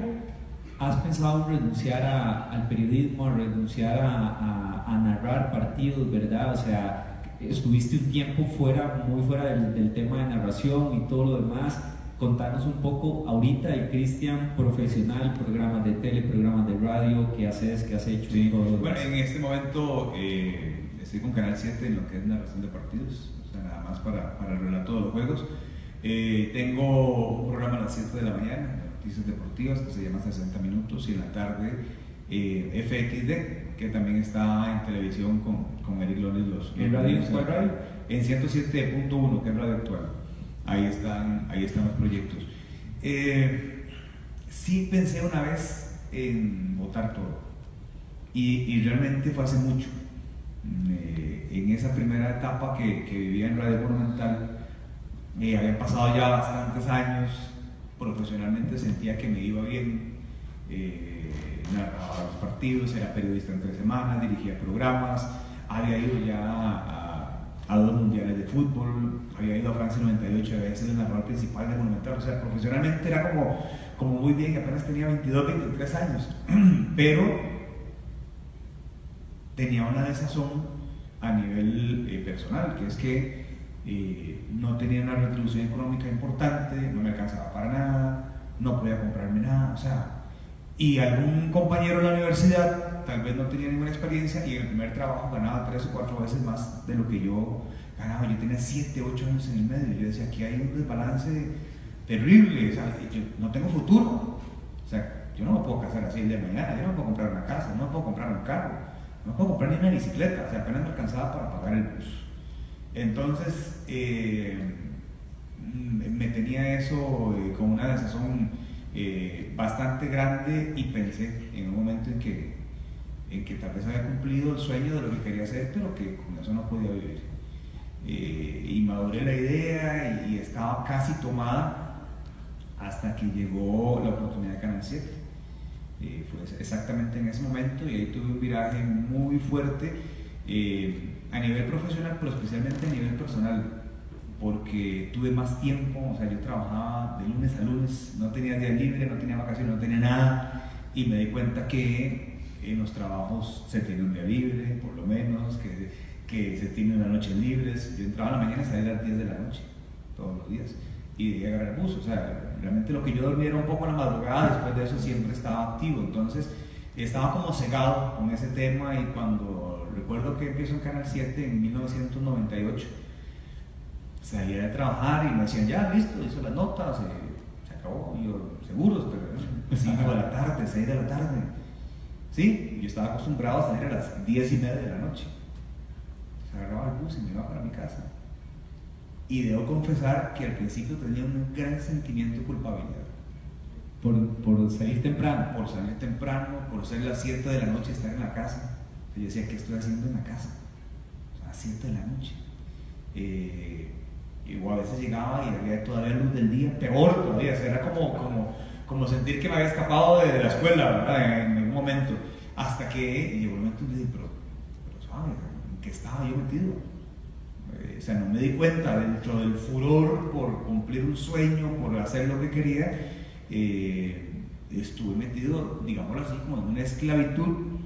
has pensado en renunciar al periodismo, a renunciar a narrar partidos, ¿verdad? O sea, estuviste un tiempo muy fuera del tema de narración y todo lo demás. Contanos un poco ahorita el Cristian profesional, programas de tele, programas de radio, qué haces, qué has hecho. Sí. Todo lo Bueno, demás. en este momento estoy con Canal 7 en lo que es narración de partidos, o sea, nada más para el relato de los juegos. Tengo un programa a las 7 de la mañana, noticias deportivas, que se llama 60 minutos, y en la tarde FXD, que también está en televisión con Eric Lones. ¿En radio? ¿Cuál radio? En 107.1, que es radio actual. Ahí están los proyectos. Sí pensé una vez en votar todo, y realmente fue hace mucho. En esa primera etapa que vivía en Radio Monumental, habían pasado ya bastantes años, profesionalmente sentía que me iba bien, narraba los partidos, era periodista entre semanas, dirigía programas, había ido ya a 2 mundiales de fútbol, había ido a Francia 98, había sido el narrador principal de Monumental, o sea, profesionalmente era como muy bien, apenas tenía 22, 23 años, pero tenía una desazón a nivel personal, que es que no tenía una retribución económica importante, no me alcanzaba para nada, no podía comprarme nada, o sea, y algún compañero de la universidad tal vez no tenía ninguna experiencia y en el primer trabajo ganaba 3 o 4 veces más de lo que yo ganaba. Yo tenía 7, 8 años en el medio, yo decía, aquí hay un desbalance terrible, o sea, yo no tengo futuro, o sea, yo no me puedo casar así el día de mañana, yo no me puedo comprar una casa, no me puedo comprar un carro, no me puedo comprar ni una bicicleta, o sea, apenas me alcanzaba para pagar el bus. Entonces, me tenía eso con una desazón bastante grande, y pensé en un momento en que tal vez había cumplido el sueño de lo que quería hacer, pero que con eso no podía vivir. Y maduré la idea y estaba casi tomada hasta que llegó la oportunidad de Canal 7. Fue exactamente en ese momento y ahí tuve un viraje muy fuerte a nivel profesional, pero especialmente a nivel personal, porque tuve más tiempo, o sea, yo trabajaba de lunes a lunes, no tenía día libre, no tenía vacaciones, no tenía nada, y me di cuenta que en los trabajos se tiene un día libre, por lo menos, que se tiene unas noches libres. Yo entraba en la mañana y salía a las 10 de la noche, todos los días, y debía agarrar el bus. O sea, realmente lo que yo dormía era un poco en la madrugada, después de eso siempre estaba activo. Entonces estaba como cegado con ese tema, y cuando recuerdo que empiezo en Canal 7 en 1998, salía de trabajar y me decían, ya, listo, hizo las notas, se acabó. Y yo, seguros, pero 5 de la tarde, 6 de la tarde. Sí, yo estaba acostumbrado a salir a las 10:30 de la noche. Se agarraba el bus y me iba para mi casa. Y debo confesar que al principio tenía un gran sentimiento de culpabilidad. Por salir temprano. Por salir temprano, por ser las 7 de la noche y estar en la casa. Yo decía, ¿qué estoy haciendo en la casa? A las 7 de la noche. Y a veces llegaba y había todavía luz del día, peor todavía. O sea, era como sentir que me había escapado de la escuela, ¿verdad? En algún momento. Hasta que llegó el momento y dije, pero ¿sabes? ¿En qué estaba yo metido? O sea, no me di cuenta, dentro del furor por cumplir un sueño, por hacer lo que quería, estuve metido, digámoslo así, como en una esclavitud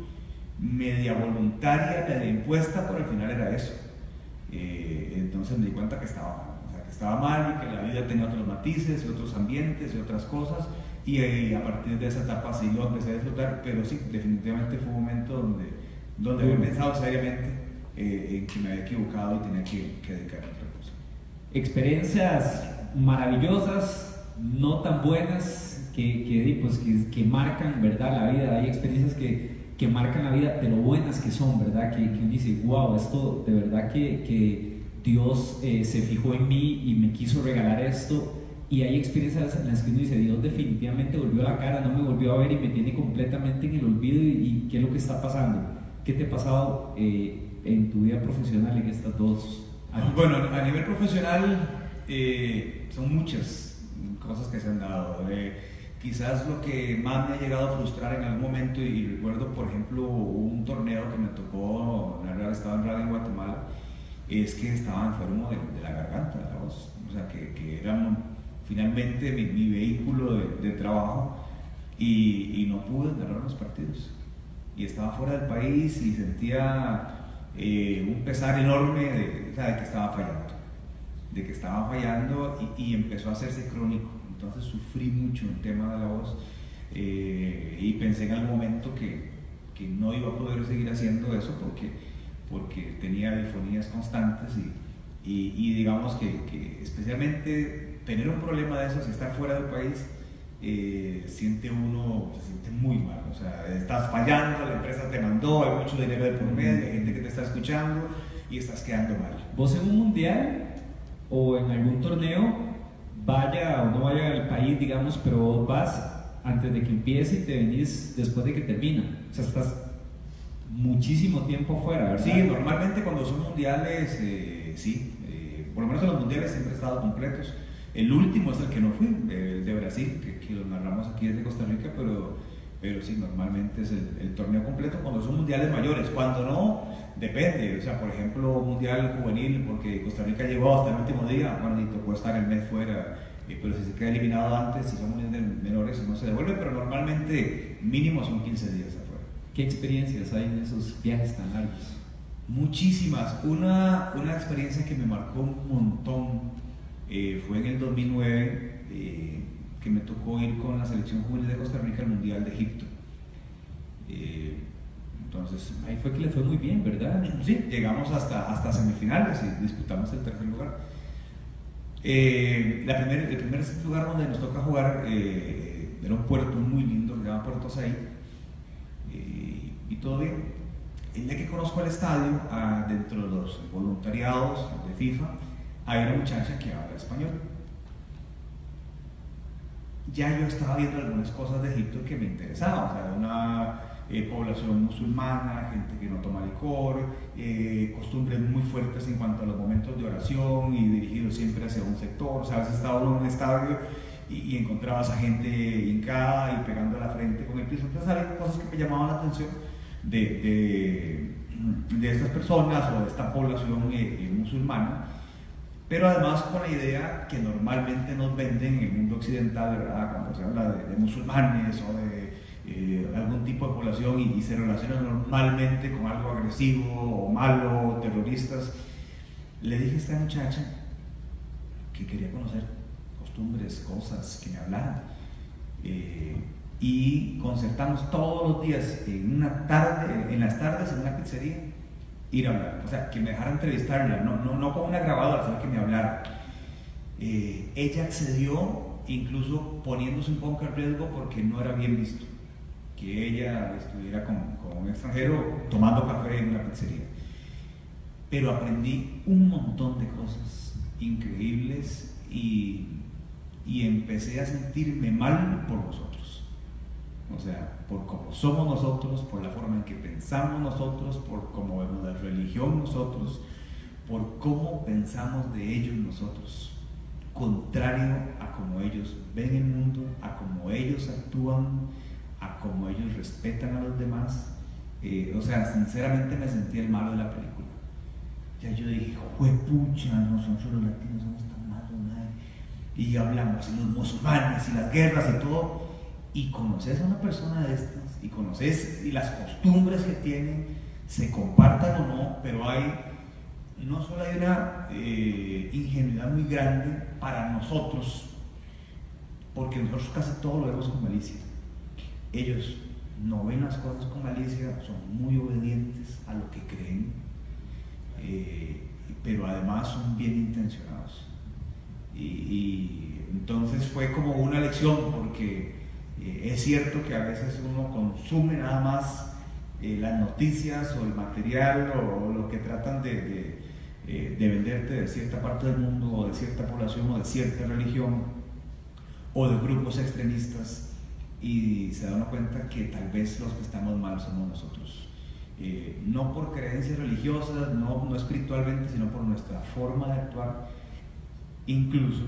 media voluntaria, media impuesta, pero al final era eso. Entonces me di cuenta que estaba mal, o sea, que estaba mal y que la vida tenía otros matices y otros ambientes y otras cosas, y a partir de esa etapa sí lo empecé a disfrutar, pero sí, definitivamente fue un momento donde había pensado seriamente en que me había equivocado y tenía que dedicarme a otra cosa. Experiencias maravillosas, no tan buenas, que marcan, ¿verdad?, la vida. Hay experiencias que marcan la vida de lo buenas que son, ¿verdad? Que uno dice, wow, esto de verdad que Dios se fijó en mí y me quiso regalar esto. Y hay experiencias en las que uno dice, Dios definitivamente volvió la cara, no me volvió a ver y me tiene completamente en el olvido. ¿Y qué es lo que está pasando? ¿Qué te ha pasado en tu vida profesional en estas 2 años? Bueno, a nivel profesional son muchas cosas que se han dado. Quizás lo que más me ha llegado a frustrar en algún momento, y recuerdo por ejemplo un torneo que me tocó narrar, estaba en radio en Guatemala, es que estaba enfermo de la garganta, de la voz. O sea, que era finalmente mi vehículo de trabajo, y no pude narrar los partidos. Y estaba fuera del país y sentía un pesar enorme de que estaba fallando, y empezó a hacerse crónico. Entonces sufrí mucho el tema de la voz, y pensé en algún momento que no iba a poder seguir haciendo eso porque tenía difonías constantes, y digamos que especialmente tener un problema de esos y estar fuera del país, se siente muy mal. O sea, estás fallando, la empresa te mandó, hay mucho dinero de por medio, hay gente que te está escuchando y estás quedando mal. ¿Vos en un mundial o en algún torneo, vaya o no vaya al país, digamos, pero vos vas antes de que empiece y te venís después de que termina? O sea, estás muchísimo tiempo fuera, ¿verdad? Sí, normalmente cuando son mundiales, sí. Por lo menos en los mundiales siempre he estado completos. El último es el que no fui, el de Brasil, que lo narramos aquí desde Costa Rica, pero sí, normalmente es el torneo completo cuando son mundiales mayores. Cuando no, depende. O sea, por ejemplo, mundial juvenil, porque Costa Rica llegó hasta el último día, bueno, y tocó estar el mes fuera, pero si se queda eliminado antes, si son mundiales menores, no se devuelve, pero normalmente mínimo son 15 días afuera. ¿Qué experiencias hay en esos viajes tan largos? Muchísimas. Una experiencia que me marcó un montón fue en el 2009, que me tocó ir con la selección juvenil de Costa Rica al Mundial de Egipto. Entonces, ahí fue que le fue muy bien, ¿verdad? Sí, llegamos hasta semifinales y disputamos el tercer lugar. El primer lugar donde nos toca jugar era un puerto muy lindo que se llama Puerto Saíd, y todo bien. El día que conozco el estadio, dentro de los voluntariados de FIFA, hay una muchacha que habla español. Ya yo estaba viendo algunas cosas de Egipto que me interesaban, o sea, una población musulmana, gente que no toma licor, costumbres muy fuertes en cuanto a los momentos de oración y dirigidos siempre hacia un sector. O sea, a veces estaba uno en un estadio y encontrabas a gente hincada y pegando a la frente con el piso. Entonces había cosas que me llamaban la atención de estas personas o de esta población musulmana, pero además con la idea que normalmente nos venden en el mundo occidental, ¿verdad? Cuando se habla de musulmanes o de algún tipo de población y se relaciona normalmente con algo agresivo o malo, terroristas. Le dije a esta muchacha que quería conocer costumbres, cosas, que me hablaran, y concertamos todos los días en las tardes en una pizzería ir a hablar, o sea, que me dejara entrevistarla, no con una grabadora, sino que me hablara. Ella accedió, incluso poniéndose un poco en riesgo porque no era bien visto que ella estuviera con un extranjero tomando café en una pizzería. Pero aprendí un montón de cosas increíbles y empecé a sentirme mal por nosotros. O sea, por cómo somos nosotros, por la forma en que pensamos nosotros, por cómo vemos la religión nosotros, por cómo pensamos de ellos nosotros, contrario a cómo ellos ven el mundo, a cómo ellos actúan, a cómo ellos respetan a los demás. O sea, sinceramente me sentí el malo de la película. Ya yo dije, juepucha, nosotros los latinos somos tan malos, ¿no? Y hablamos, y los musulmanes, y las guerras y todo. Y conoces a una persona de estas, y conoces y las costumbres que tienen, se compartan o no, pero no solo hay una ingenuidad muy grande para nosotros, porque nosotros casi todo lo vemos con malicia. Ellos no ven las cosas con malicia, son muy obedientes a lo que creen, pero además son bien intencionados. Y entonces fue como una lección, porque es cierto que a veces uno consume nada más las noticias o el material o lo que tratan de venderte de cierta parte del mundo o de cierta población o de cierta religión o de grupos extremistas, y se dan cuenta que tal vez los que estamos mal somos nosotros. No por creencias religiosas, no espiritualmente, sino por nuestra forma de actuar, incluso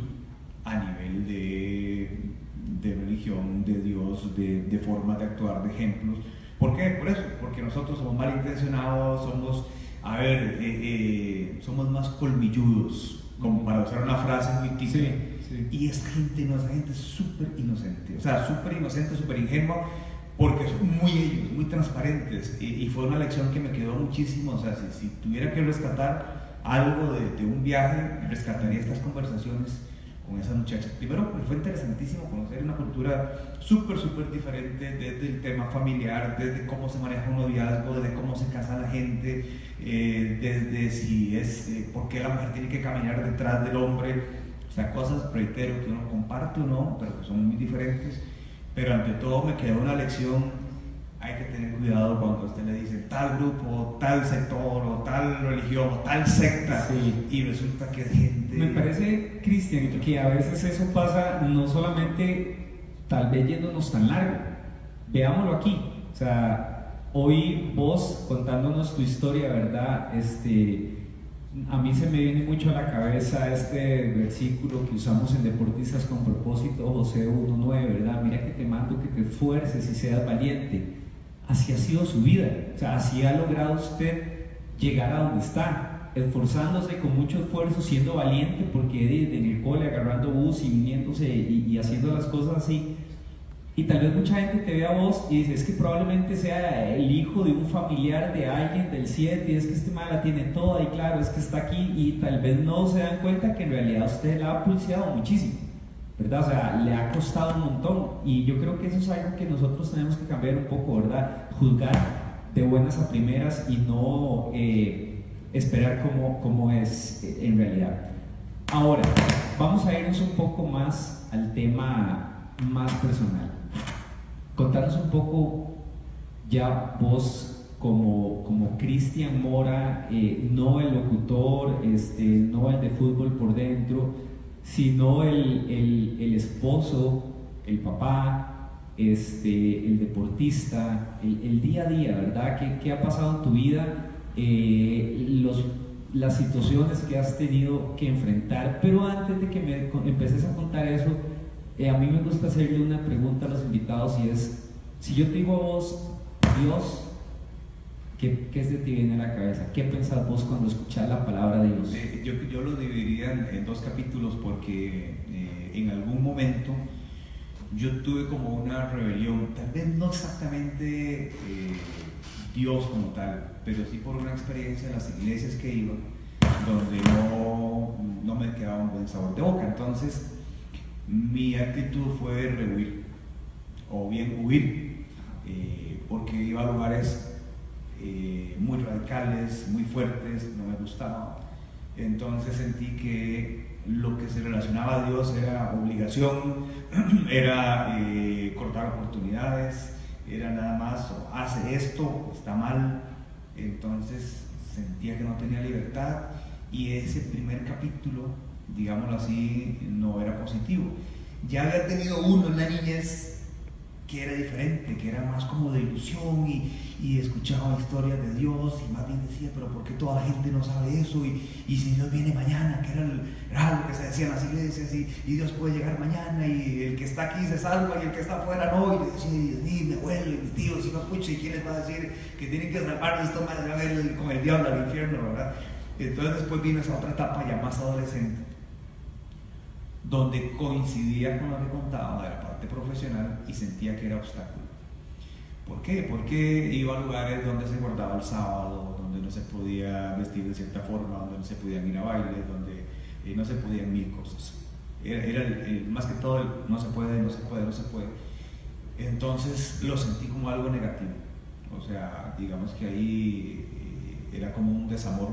a nivel de religión, de Dios, de forma de actuar, de ejemplos. ¿Por qué? Por eso, porque nosotros somos malintencionados, somos más colmilludos, como para usar una frase muy típica. Sí. Y esa gente es súper inocente, o sea, súper inocente, súper ingenua, porque son muy ellos, muy transparentes, y fue una lección que me quedó muchísimo. O sea, si tuviera que rescatar algo de un viaje, rescataría estas conversaciones con esa muchacha. Primero, pues fue interesantísimo conocer una cultura súper diferente, desde el tema familiar, desde cómo se maneja un noviazgo, desde cómo se casa la gente, desde si por qué la mujer tiene que caminar detrás del hombre. O sea, cosas, reitero, que uno comparte o no, pero que son muy diferentes. Pero ante todo me quedó una lección: hay que tener cuidado cuando a usted le dice tal grupo, tal sector, o tal religión, o tal secta, sí, y resulta que es gente... Me parece, Cristian, que a veces eso pasa no solamente tal vez yéndonos tan largo. Veámoslo aquí. O sea, hoy vos contándonos tu historia, ¿verdad? A mí se me viene mucho a la cabeza este versículo que usamos en Deportistas con Propósito, José 1:9, ¿verdad? Mira que te mando que te esfuerces y seas valiente. Así ha sido su vida, o sea, así ha logrado usted llegar a donde está, esforzándose con mucho esfuerzo, siendo valiente, porque en el cole agarrando bus y viniéndose y haciendo las cosas así. Y tal vez mucha gente te ve a vos y dice, es que probablemente sea el hijo de un familiar de alguien del 7, y es que este man la tiene toda, y claro, es que está aquí, y tal vez no se dan cuenta que en realidad usted la ha pulseado muchísimo, ¿verdad? O sea, le ha costado un montón, y yo creo que eso es algo que nosotros tenemos que cambiar un poco, ¿verdad? Juzgar de buenas a primeras y no esperar cómo es en realidad. Ahora, vamos a irnos un poco más al tema más personal. Contanos un poco ya vos como Cristian Mora, no el locutor, no el de fútbol por dentro, sino el esposo, el papá, el deportista, el día a día, ¿verdad? ¿Qué ha pasado en tu vida? Las situaciones que has tenido que enfrentar. Pero antes de que me empeces a contar eso, A mí me gusta hacerle una pregunta a los invitados y es, si yo te digo a vos, Dios, ¿qué se te viene a la cabeza? ¿Qué pensás vos cuando escuchás la palabra Dios? Yo lo dividiría en 2 capítulos porque en algún momento yo tuve como una rebelión, tal vez no exactamente Dios como tal, pero sí por una experiencia en las iglesias que iba, donde no me quedaba un buen sabor de boca. Entonces mi actitud fue rehuir, o bien huir, porque iba a lugares muy radicales, muy fuertes, no me gustaba. Entonces sentí que lo que se relacionaba a Dios era obligación, era cortar oportunidades, era nada más, hace esto, está mal. Entonces sentía que no tenía libertad, y ese primer capítulo, digámoslo así, no era positivo. Ya había tenido uno en la niñez que era diferente, que era más como de ilusión, y escuchaba historias de Dios, y más bien decía, pero ¿por qué toda la gente no sabe eso? Y si Dios viene mañana, que era algo que se decía en las iglesias, y Dios puede llegar mañana, y el que está aquí se salva, y el que está afuera no. Y decía, Dios mío, mi abuelo y mis tíos, y no escucha, ¿y quién les va a decir que tienen que salvarnos? Esto más a ver con el diablo al infierno, ¿verdad? Entonces después vino esa otra etapa ya más adolescente, donde coincidía con lo que contaba de la parte profesional y sentía que era obstáculo. ¿Por qué? Porque iba a lugares donde se guardaba el sábado, donde no se podía vestir de cierta forma, donde no se podían ir a bailes, donde no se podían mil cosas. Era más que todo el no se puede, no se puede, no se puede. Entonces lo sentí como algo negativo. O sea, digamos que ahí era como un desamor.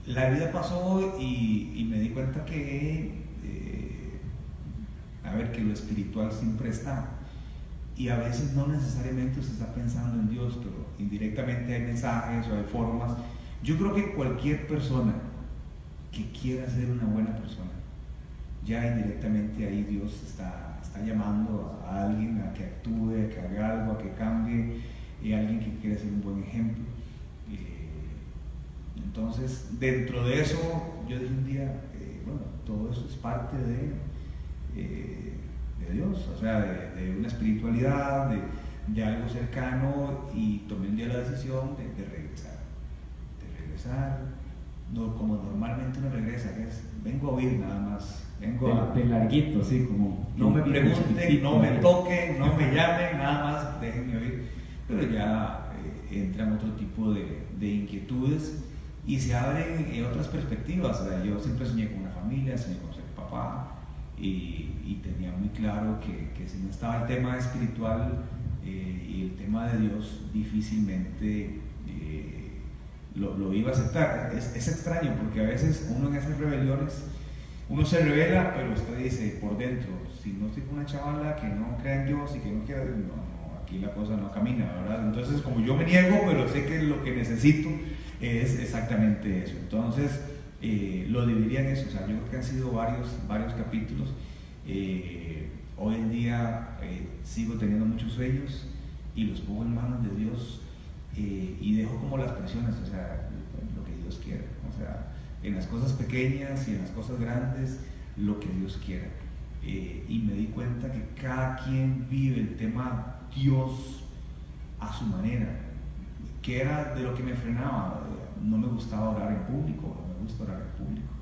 La vida pasó y me di cuenta que que lo espiritual siempre está, y a veces no necesariamente se está pensando en Dios, pero indirectamente hay mensajes o hay formas. Yo creo que cualquier persona que quiera ser una buena persona, ya indirectamente ahí Dios está llamando a alguien a que actúe, a que haga algo, a que cambie, y alguien que quiere ser un buen ejemplo. Entonces, dentro de eso, yo dije un día, todo eso es parte de Dios, o sea, de una espiritualidad, de algo cercano, y tomé un día la decisión de regresar, no como normalmente uno regresa, que es, vengo a oír nada más, de larguito, así como... No me pregunten, no me toquen, no me llamen, nada más, déjenme oír. Pero ya entran otro tipo de inquietudes, y se abren otras perspectivas. O sea, yo siempre soñé con una familia, soñé con ser papá, y tenía muy claro que si no estaba el tema espiritual y el tema de Dios, difícilmente lo iba a aceptar. Es extraño, porque a veces uno en esas rebeliones, uno se revela, pero usted dice por dentro, si no estoy con una chavala que no cree en Dios y que no quiere, no, aquí la cosa no camina, ¿verdad? Entonces, como yo me niego, pero sé que lo que necesito es exactamente eso. Entonces lo dividiría en eso. O sea, yo creo que han sido varios capítulos. Hoy en día sigo teniendo muchos sueños y los pongo en manos de Dios, y dejo como las presiones, o sea, lo que Dios quiera, o sea, en las cosas pequeñas y en las cosas grandes, lo que Dios quiera. Y me di cuenta que cada quien vive el tema Dios a su manera, que era de lo que me frenaba. No me gustaba orar en público, no me gusta orar en público,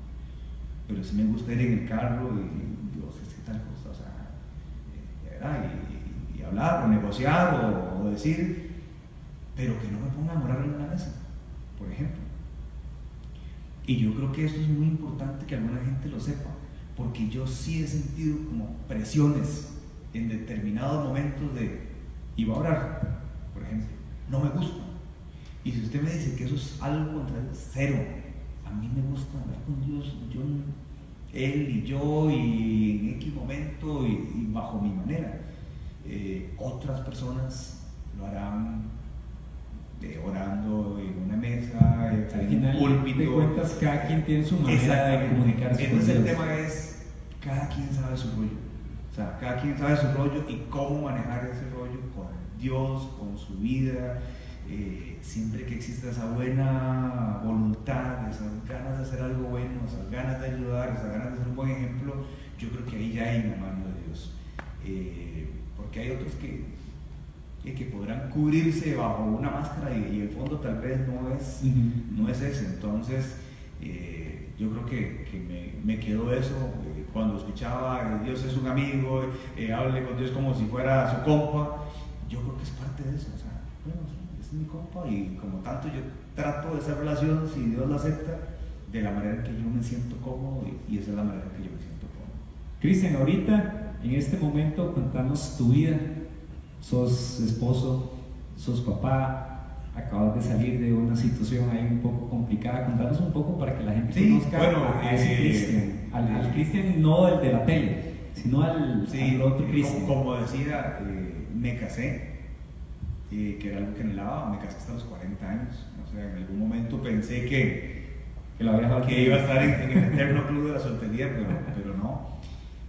pero sí me gusta ir en el carro y Dios, es que tal cosa, o sea, y hablar o negociar o decir, pero que no me ponga a orar en una mesa, por ejemplo. Y yo creo que esto es muy importante que alguna gente lo sepa, porque yo sí he sentido como presiones en determinados momentos iba a orar, por ejemplo, no me gusta. Y si usted me dice que eso es algo contra él, cero. A mí me gusta hablar con Dios, él y yo, y en X momento, y bajo mi manera. Otras personas lo harán orando en una mesa, en un púlpito. De cuentas, cada quien tiene su manera de comunicarse. Entonces el tema es, cada quien sabe su rollo. O sea, cada quien sabe su rollo y cómo manejar ese rollo con Dios, con su vida. Siempre que exista esa buena voluntad, esas ganas de hacer algo bueno, esas ganas de ayudar, esas ganas de ser un buen ejemplo, yo creo que ahí ya hay una mano de Dios. Porque hay otros que podrán cubrirse bajo una máscara y el fondo tal vez no es ese. Entonces, yo creo que me quedó eso cuando escuchaba Dios es un amigo, hable con Dios como si fuera su compa. Yo creo que es parte de eso. O sea, bueno, es mi compa y como tanto yo trato de esa relación, si Dios la acepta, de la manera en que yo me siento cómodo y esa es la manera en que yo me siento cómodo. Cristian, ahorita, en este momento, contanos tu vida. Sos esposo, sos papá, acabas de salir de una situación ahí un poco complicada. Contanos un poco para que la gente conozca a ese Cristian. Al Cristian no el de la tele, sino al otro Cristian. Como decía, me casé, que era algo que anhelaba, me casé hasta los 40 años. O sea, en algún momento pensé que iba a estar en el eterno club de la soltería, pero no.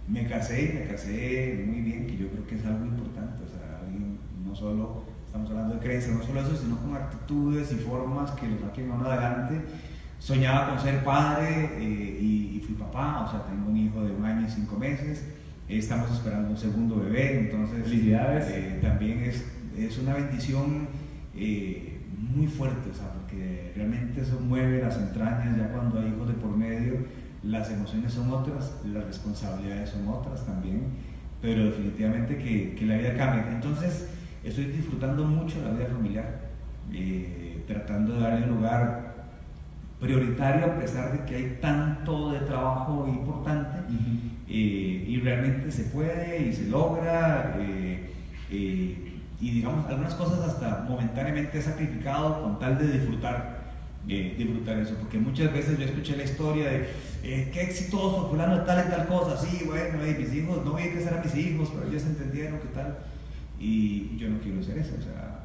Me casé muy bien, que yo creo que es algo importante. O sea, alguien, no solo estamos hablando de creencia, no solo eso, sino con actitudes y formas que lo saquen a uno adelante. Soñaba con ser padre y fui papá, o sea, tengo un hijo de 1 año y 5 meses. Estamos esperando un segundo bebé, entonces felicidades. También es una bendición muy fuerte, o sea, porque realmente eso mueve las entrañas ya cuando hay hijos de por medio. Las emociones son otras, las responsabilidades son otras también, pero definitivamente que la vida cambia. Entonces estoy disfrutando mucho la vida familiar, tratando de darle un lugar prioritario a pesar de que hay tanto de trabajo importante. Y realmente se puede y se logra, y digamos algunas cosas hasta momentáneamente he sacrificado con tal de disfrutar eso, porque muchas veces yo escuché la historia de qué exitoso fulano de tal en tal cosa, sí, bueno, mis hijos, no había que ser a mis hijos, pero ellos entendieron qué tal, y yo no quiero ser eso, o sea,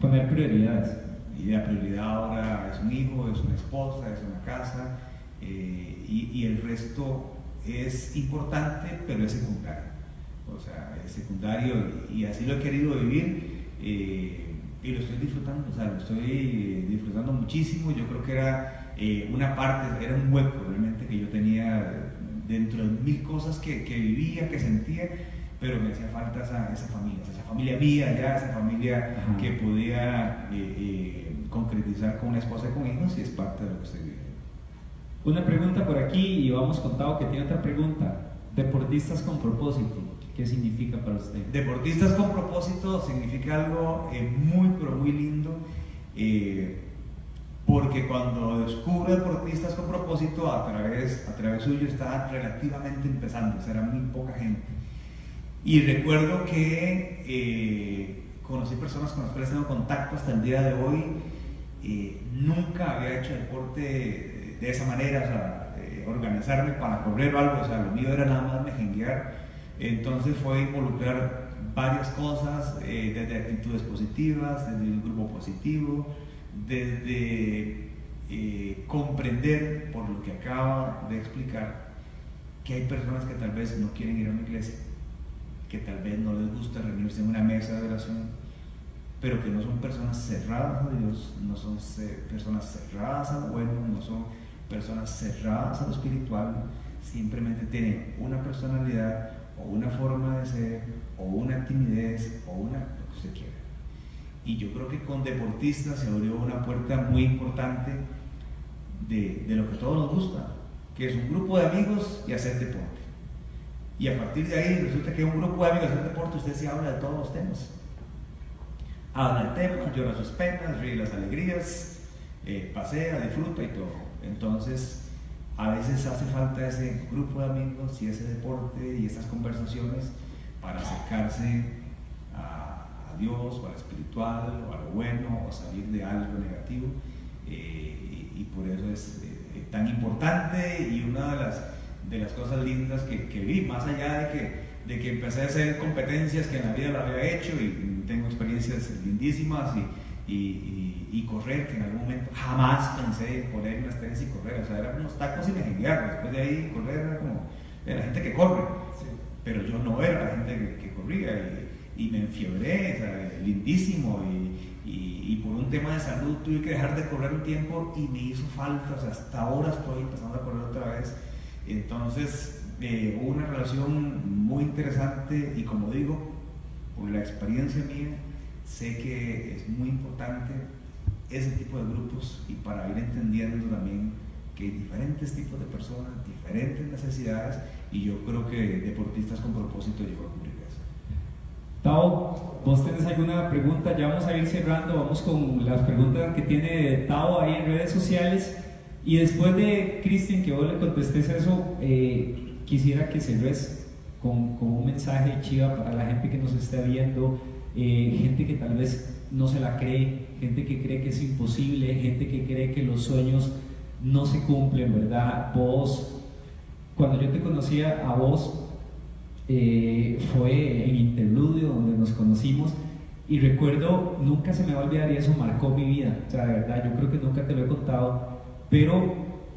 poner prioridades. Y la prioridad ahora es un hijo, es una esposa, es una casa, y el resto es importante, pero es secundario. O sea, es secundario y así lo he querido vivir y lo estoy disfrutando, o sea, lo estoy disfrutando muchísimo. Yo creo que era una parte, era un hueco realmente que yo tenía dentro de 1000 cosas que vivía, que sentía, pero me hacía falta esa familia mía ya, esa familia que podía concretizar con una esposa y con hijos, y es parte de lo que estoy viviendo. Una pregunta por aquí y vamos con Tao que tiene otra pregunta. Deportistas con propósito, ¿qué significa para usted? Deportistas con propósito significa algo muy pero muy lindo, porque cuando descubro deportistas con propósito a través suyo está relativamente empezando, o sea, era muy poca gente. Y recuerdo que conocí personas con las cuales tengo contacto hasta el día de hoy. Nunca había hecho deporte de esa manera, o sea, organizarme para correr o algo, o sea, lo mío era nada más mejenguear. Entonces fue involucrar varias cosas, desde actitudes positivas, desde un grupo positivo, desde comprender, por lo que acaba de explicar, que hay personas que tal vez no quieren ir a una iglesia, que tal vez no les gusta reunirse en una mesa de oración, pero que no son personas cerradas a Dios, no son personas cerradas a lo bueno, no son personas cerradas a lo espiritual, simplemente tienen una personalidad o una forma de ser o una timidez o lo que usted quiera. Y yo creo que con deportistas se abrió una puerta muy importante de lo que a todos nos gusta, que es un grupo de amigos y hacer deporte. Y a partir de ahí resulta que un grupo de amigos hacer deporte, usted se habla de todos los temas. Habla de temas, llora sus penas, ríe las alegrías, pasea, disfruta y todo. Entonces, a veces hace falta ese grupo de amigos y ese deporte y esas conversaciones para acercarse a Dios o a lo espiritual o a lo bueno o salir de algo negativo. Y por eso es tan importante, y una de las cosas lindas que vi, más allá de que empecé a hacer competencias que en la vida lo había hecho y tengo experiencias lindísimas y correr, que en algún momento jamás pensé en poner unas tenis y correr, o sea, eran unos tacos y mejenguear. Después de ahí correr era como la gente que corre, sí. Pero yo no era la gente que corría y me enfiebré, o sea, lindísimo, y por un tema de salud tuve que dejar de correr un tiempo y me hizo falta, o sea, hasta ahora estoy empezando a correr otra vez. Entonces hubo una relación muy interesante y, como digo, por la experiencia mía, sé que es muy importante ese tipo de grupos y para ir entendiendo también que hay diferentes tipos de personas, diferentes necesidades, y yo creo que Deportistas con Propósito llegó a cubrir eso. Tao, ¿vos tenés alguna pregunta? Ya vamos a ir cerrando, vamos con las preguntas que tiene Tao ahí en redes sociales, y después de Cristian, que vos le contestes eso, quisiera que cerres con un mensaje chiva para la gente que nos está viendo, gente que tal vez no se la cree, gente que cree que es imposible, gente que cree que los sueños no se cumplen, ¿verdad? Vos, cuando yo te conocía a vos, fue en Interludio donde nos conocimos, y recuerdo, nunca se me va a olvidar, y eso marcó mi vida, o sea, de verdad, yo creo que nunca te lo he contado, pero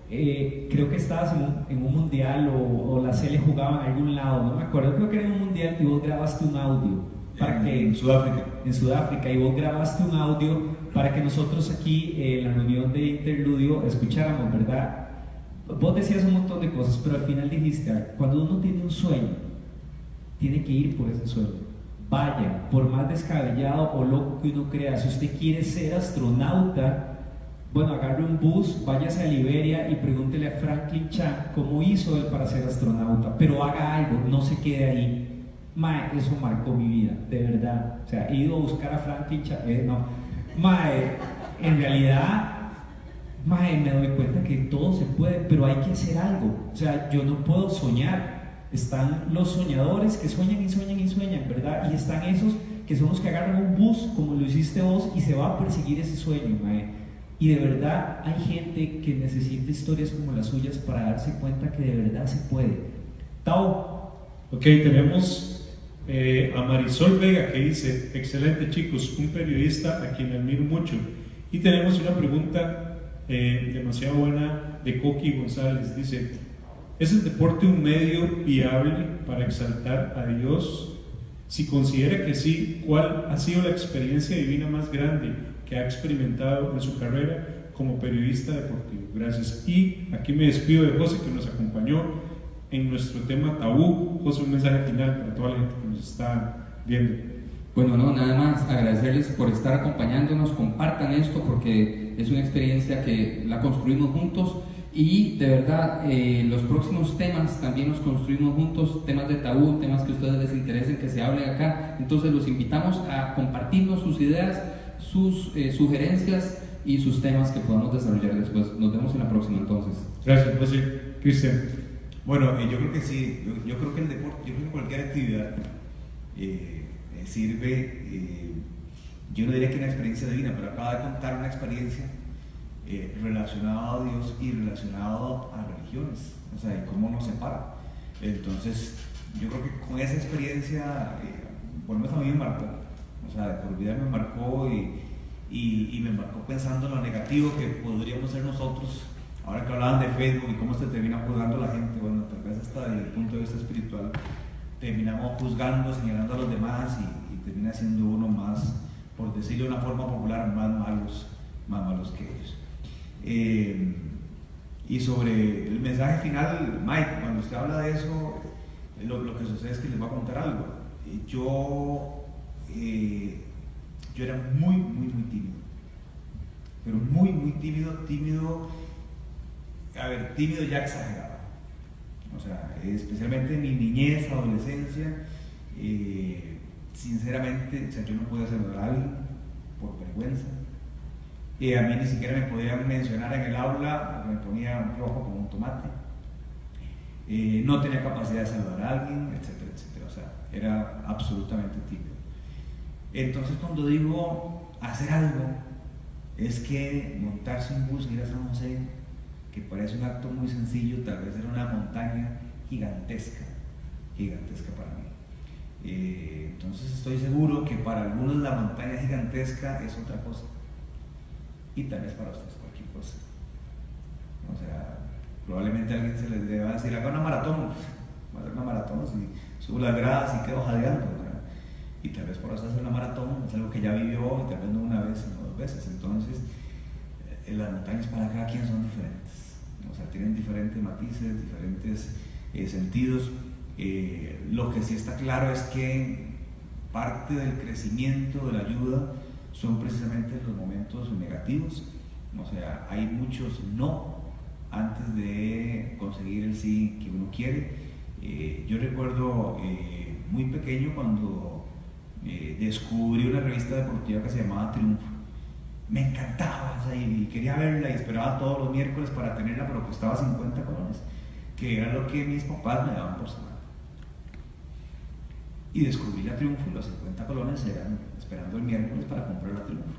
creo que estabas en un mundial o la Sele jugaba en algún lado, no me acuerdo, creo que era en un mundial, y vos grabaste un audio para que, en Sudáfrica. En Sudáfrica, y vos grabaste un audio para que nosotros aquí en la reunión de Interludio escucháramos, ¿verdad? Vos decías un montón de cosas, pero al final dijiste, cuando uno tiene un sueño, tiene que ir por ese sueño. Vaya, por más descabellado o loco que uno crea, si usted quiere ser astronauta, bueno, agarre un bus, váyase a Liberia y pregúntele a Franklin Chan cómo hizo él para ser astronauta, pero haga algo, no se quede ahí. Mae, eso marcó mi vida, de verdad. O sea, he ido a buscar a Franklin Chan, no. Mae, en realidad, mae, me doy cuenta que todo se puede, pero hay que hacer algo. O sea, yo no puedo soñar. Están los soñadores que sueñan y sueñan y sueñan, ¿verdad? Y están esos que son los que agarran un bus, como lo hiciste vos, y se va a perseguir ese sueño, mae. Y de verdad hay gente que necesita historias como las suyas para darse cuenta que de verdad se puede. Tao. Ok, tenemos a Marisol Vega, que dice: excelente chicos, un periodista a quien admiro mucho. Y tenemos una pregunta demasiado buena de Coqui González. Dice: ¿es el deporte un medio viable para exaltar a Dios? Si considera que sí, ¿cuál ha sido la experiencia divina más grande que ha experimentado en su carrera como periodista deportivo? Gracias. Y aquí me despido de José, que nos acompañó en nuestro tema tabú. José, un mensaje final para toda la gente que nos está viendo. Bueno, no, nada más agradecerles por estar acompañándonos, compartan esto porque es una experiencia que la construimos juntos, y de verdad los próximos temas también los construimos juntos, temas de tabú, temas que a ustedes les interesen que se hablen acá. Entonces los invitamos a compartirnos sus ideas, sus sugerencias y sus temas que podamos desarrollar después. Nos vemos en la próxima entonces. Gracias, José. Cristian. Bueno, yo creo que sí, yo creo que el deporte, yo creo que cualquier actividad sirve, yo no diría que una experiencia divina, pero acabo de contar una experiencia relacionada a Dios y relacionada a religiones, o sea, y cómo nos separa. Entonces, yo creo que con esa experiencia, por lo menos a mí me marcó, o sea, de por vida me marcó y me marcó pensando en lo negativo que podríamos ser nosotros. Ahora que hablaban de Facebook y cómo se termina juzgando a la gente, bueno, tal vez hasta desde el punto de vista espiritual terminamos juzgando, señalando a los demás y termina siendo uno más, por decirlo de una forma popular, más malos que ellos. Y sobre el mensaje final, Mike, cuando usted habla de eso, lo que sucede es que les voy a contar algo. Yo era muy tímido, pero muy tímido. A ver, tímido ya exagerado, o sea, especialmente en mi niñez, adolescencia, sinceramente, o sea, yo no podía saludar a alguien por vergüenza, a mí ni siquiera me podían mencionar en el aula, me ponía rojo como un tomate, no tenía capacidad de saludar a alguien, etcétera, o sea, era absolutamente tímido. Entonces, cuando digo hacer algo, es que montarse un bus y ir a San José, que parece un acto muy sencillo, tal vez era una montaña gigantesca para mí. Entonces estoy seguro que para algunos la montaña gigantesca es otra cosa, y tal vez para ustedes cualquier cosa. O sea, probablemente a alguien se les deba decir: haga una maratón, voy a hacer una maratón, si subo las gradas y quedo jadeando, ¿verdad? Y tal vez para ustedes hacer una maratón es algo que ya vivió, y tal vez no una vez, sino 2 veces. Entonces, las montañas para cada quien son diferentes. O sea, tienen diferentes matices, diferentes sentidos. Lo que sí está claro es que parte del crecimiento de la ayuda son precisamente los momentos negativos. O sea, hay muchos no antes de conseguir el sí que uno quiere. Yo recuerdo muy pequeño cuando descubrí una revista deportiva que se llamaba Triunfo. Me encantaba, o sea, y quería verla y esperaba todos los miércoles para tenerla, pero costaba 50 colones, que era lo que mis papás me daban por semana. Y descubrí la Triunfo y los 50 colones eran esperando el miércoles para comprar la Triunfo.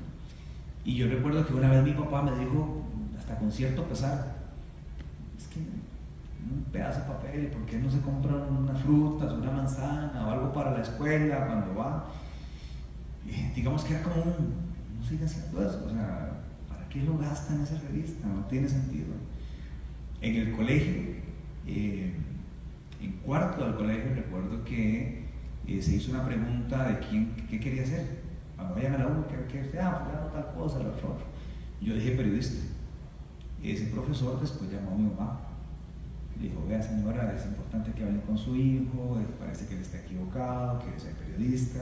Y yo recuerdo que una vez mi papá me dijo, hasta con cierto pesar, es que un pedazo de papel, ¿por qué no se compran unas frutas, una manzana o algo para la escuela cuando va? Y digamos que era como no sigue haciendo eso, o sea, ¿para qué lo gastan en esa revista? No tiene sentido. En el colegio, en cuarto del colegio, recuerdo que se hizo una pregunta de qué quería hacer. Cuando vayan a la U, ¿qué fulano tal cosa, la flor? Yo dije periodista. Y ese profesor después llamó a mi mamá. Le dijo, vea señora, es importante que hablen con su hijo, parece que él está equivocado, quiere ser periodista.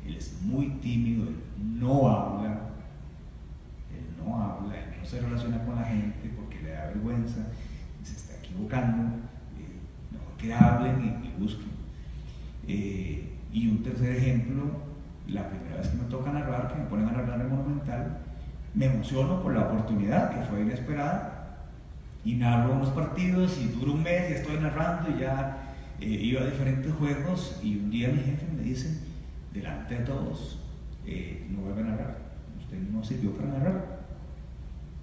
Él es muy tímido, él no habla, él no se relaciona con la gente porque le da vergüenza, se está equivocando, mejor que hablen y busquen. Y un tercer ejemplo, la primera vez que me toca narrar, que me ponen a narrar el Monumental, me emociono por la oportunidad que fue inesperada y narro unos partidos y duro un mes y estoy narrando y ya iba a diferentes juegos y un día mi jefe me dice, delante de todos, no vuelve a narrar, usted no sirvió para narrar.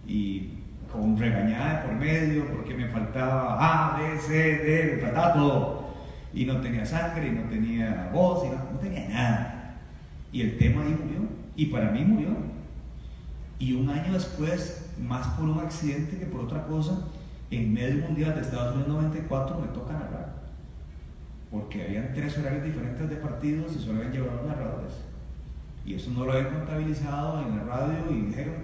Y con regañada por medio porque me faltaba A, B, C, D, me faltaba todo y no tenía sangre y no tenía voz y no tenía nada y el tema ahí murió y para mí murió. Y un año después, más por un accidente que por otra cosa, en medio mundial de Estados Unidos 94 me toca narrar porque habían 3 horarios diferentes de partidos y solo habían llevado narradores y eso no lo habían contabilizado en la radio y dijeron,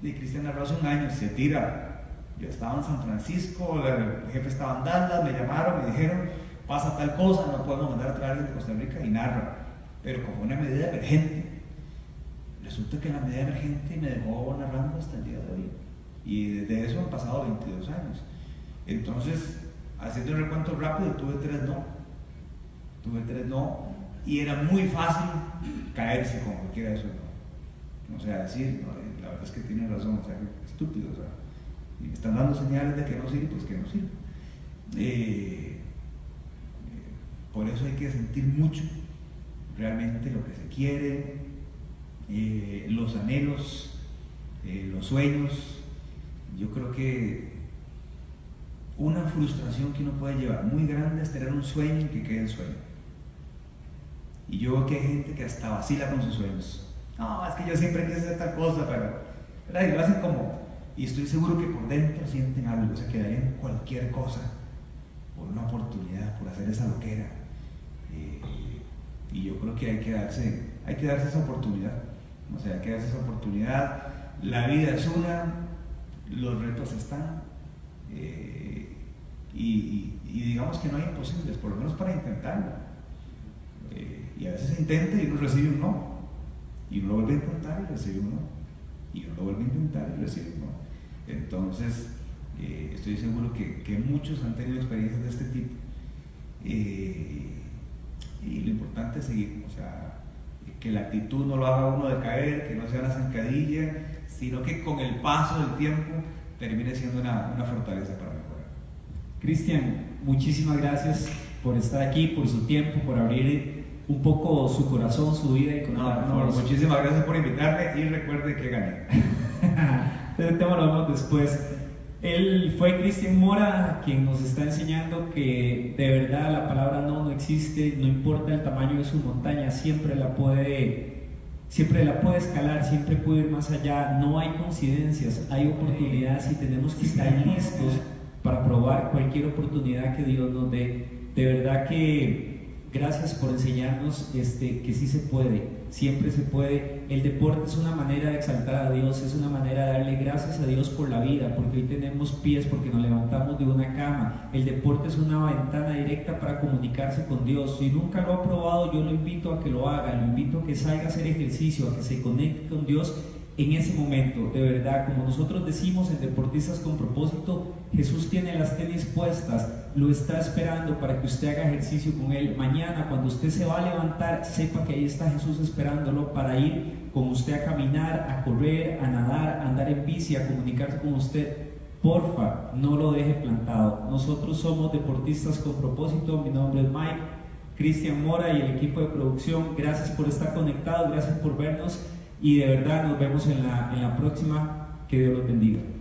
Cristian narró hace un año, se tira. Yo estaba en San Francisco, el jefe estaba en Dallas, me llamaron, me dijeron, pasa tal cosa, no podemos mandar a traer a alguien de Costa Rica y narra, pero como una medida emergente. Resulta que la medida emergente me dejó narrando hasta el día de hoy y desde eso han pasado 22 años. Entonces, haciendo el recuento rápido, tuve 3 no y era muy fácil caerse con cualquiera de esos no. O sea, decir, no, la verdad es que tiene razón, o sea, que estúpido, o sea, y me están dando señales de que no sirve, pues que no sirve. Por eso hay que sentir mucho realmente lo que se quiere, los anhelos, los sueños. Yo creo que una frustración que uno puede llevar muy grande es tener un sueño y que quede el sueño. Y yo veo que hay gente que hasta vacila con sus sueños. No, es que yo siempre quise hacer tal cosa, pero y lo hacen como, y estoy seguro que por dentro sienten algo, se quedarían cualquier cosa por una oportunidad, por hacer esa loquera. Y yo creo que hay que darse esa oportunidad. O sea, hay que darse esa oportunidad. La vida es una, los retos están, y digamos que no hay imposibles, por lo menos para intentarlo. Y a veces se intenta y uno recibe un no, y uno lo vuelve a intentar y recibe un no, y uno lo vuelve a intentar y recibe un no. Entonces, estoy seguro que muchos han tenido experiencias de este tipo, y lo importante es seguir, o sea, que la actitud no lo haga uno decaer, que no sea una zancadilla, sino que con el paso del tiempo termine siendo una fortaleza para mejorar. Cristian, muchísimas gracias por estar aquí, por su tiempo, por abrir un poco su corazón, su vida y contarnos. Muchísimas gracias por invitarme y recuerde que gané. Este tema lo hablamos después. Él fue Cristian Mora, quien nos está enseñando que de verdad la palabra no existe, no importa el tamaño de su montaña, siempre la puede escalar, siempre puede ir más allá. No hay coincidencias, hay oportunidades y tenemos que estar listos para probar cualquier oportunidad que Dios nos dé. De verdad que Gracias por enseñarnos que sí se puede, siempre se puede. El deporte es una manera de exaltar a Dios, es una manera de darle gracias a Dios por la vida, porque hoy tenemos pies, porque nos levantamos de una cama. El deporte es una ventana directa para comunicarse con Dios. Si nunca lo ha probado, yo lo invito a que lo haga, lo invito a que salga a hacer ejercicio, a que se conecte con Dios en ese momento. De verdad, como nosotros decimos en Deportistas con Propósito, Jesús tiene las tenis puestas, lo está esperando para que usted haga ejercicio con Él. Mañana, cuando usted se va a levantar, sepa que ahí está Jesús esperándolo para ir con usted a caminar, a correr, a nadar, a andar en bici, a comunicarse con usted. Porfa, no lo deje plantado. Nosotros somos Deportistas con Propósito. Mi nombre es Mike, Cristian Mora y el equipo de producción. Gracias por estar conectados, gracias por vernos y de verdad nos vemos en la próxima. Que Dios los bendiga.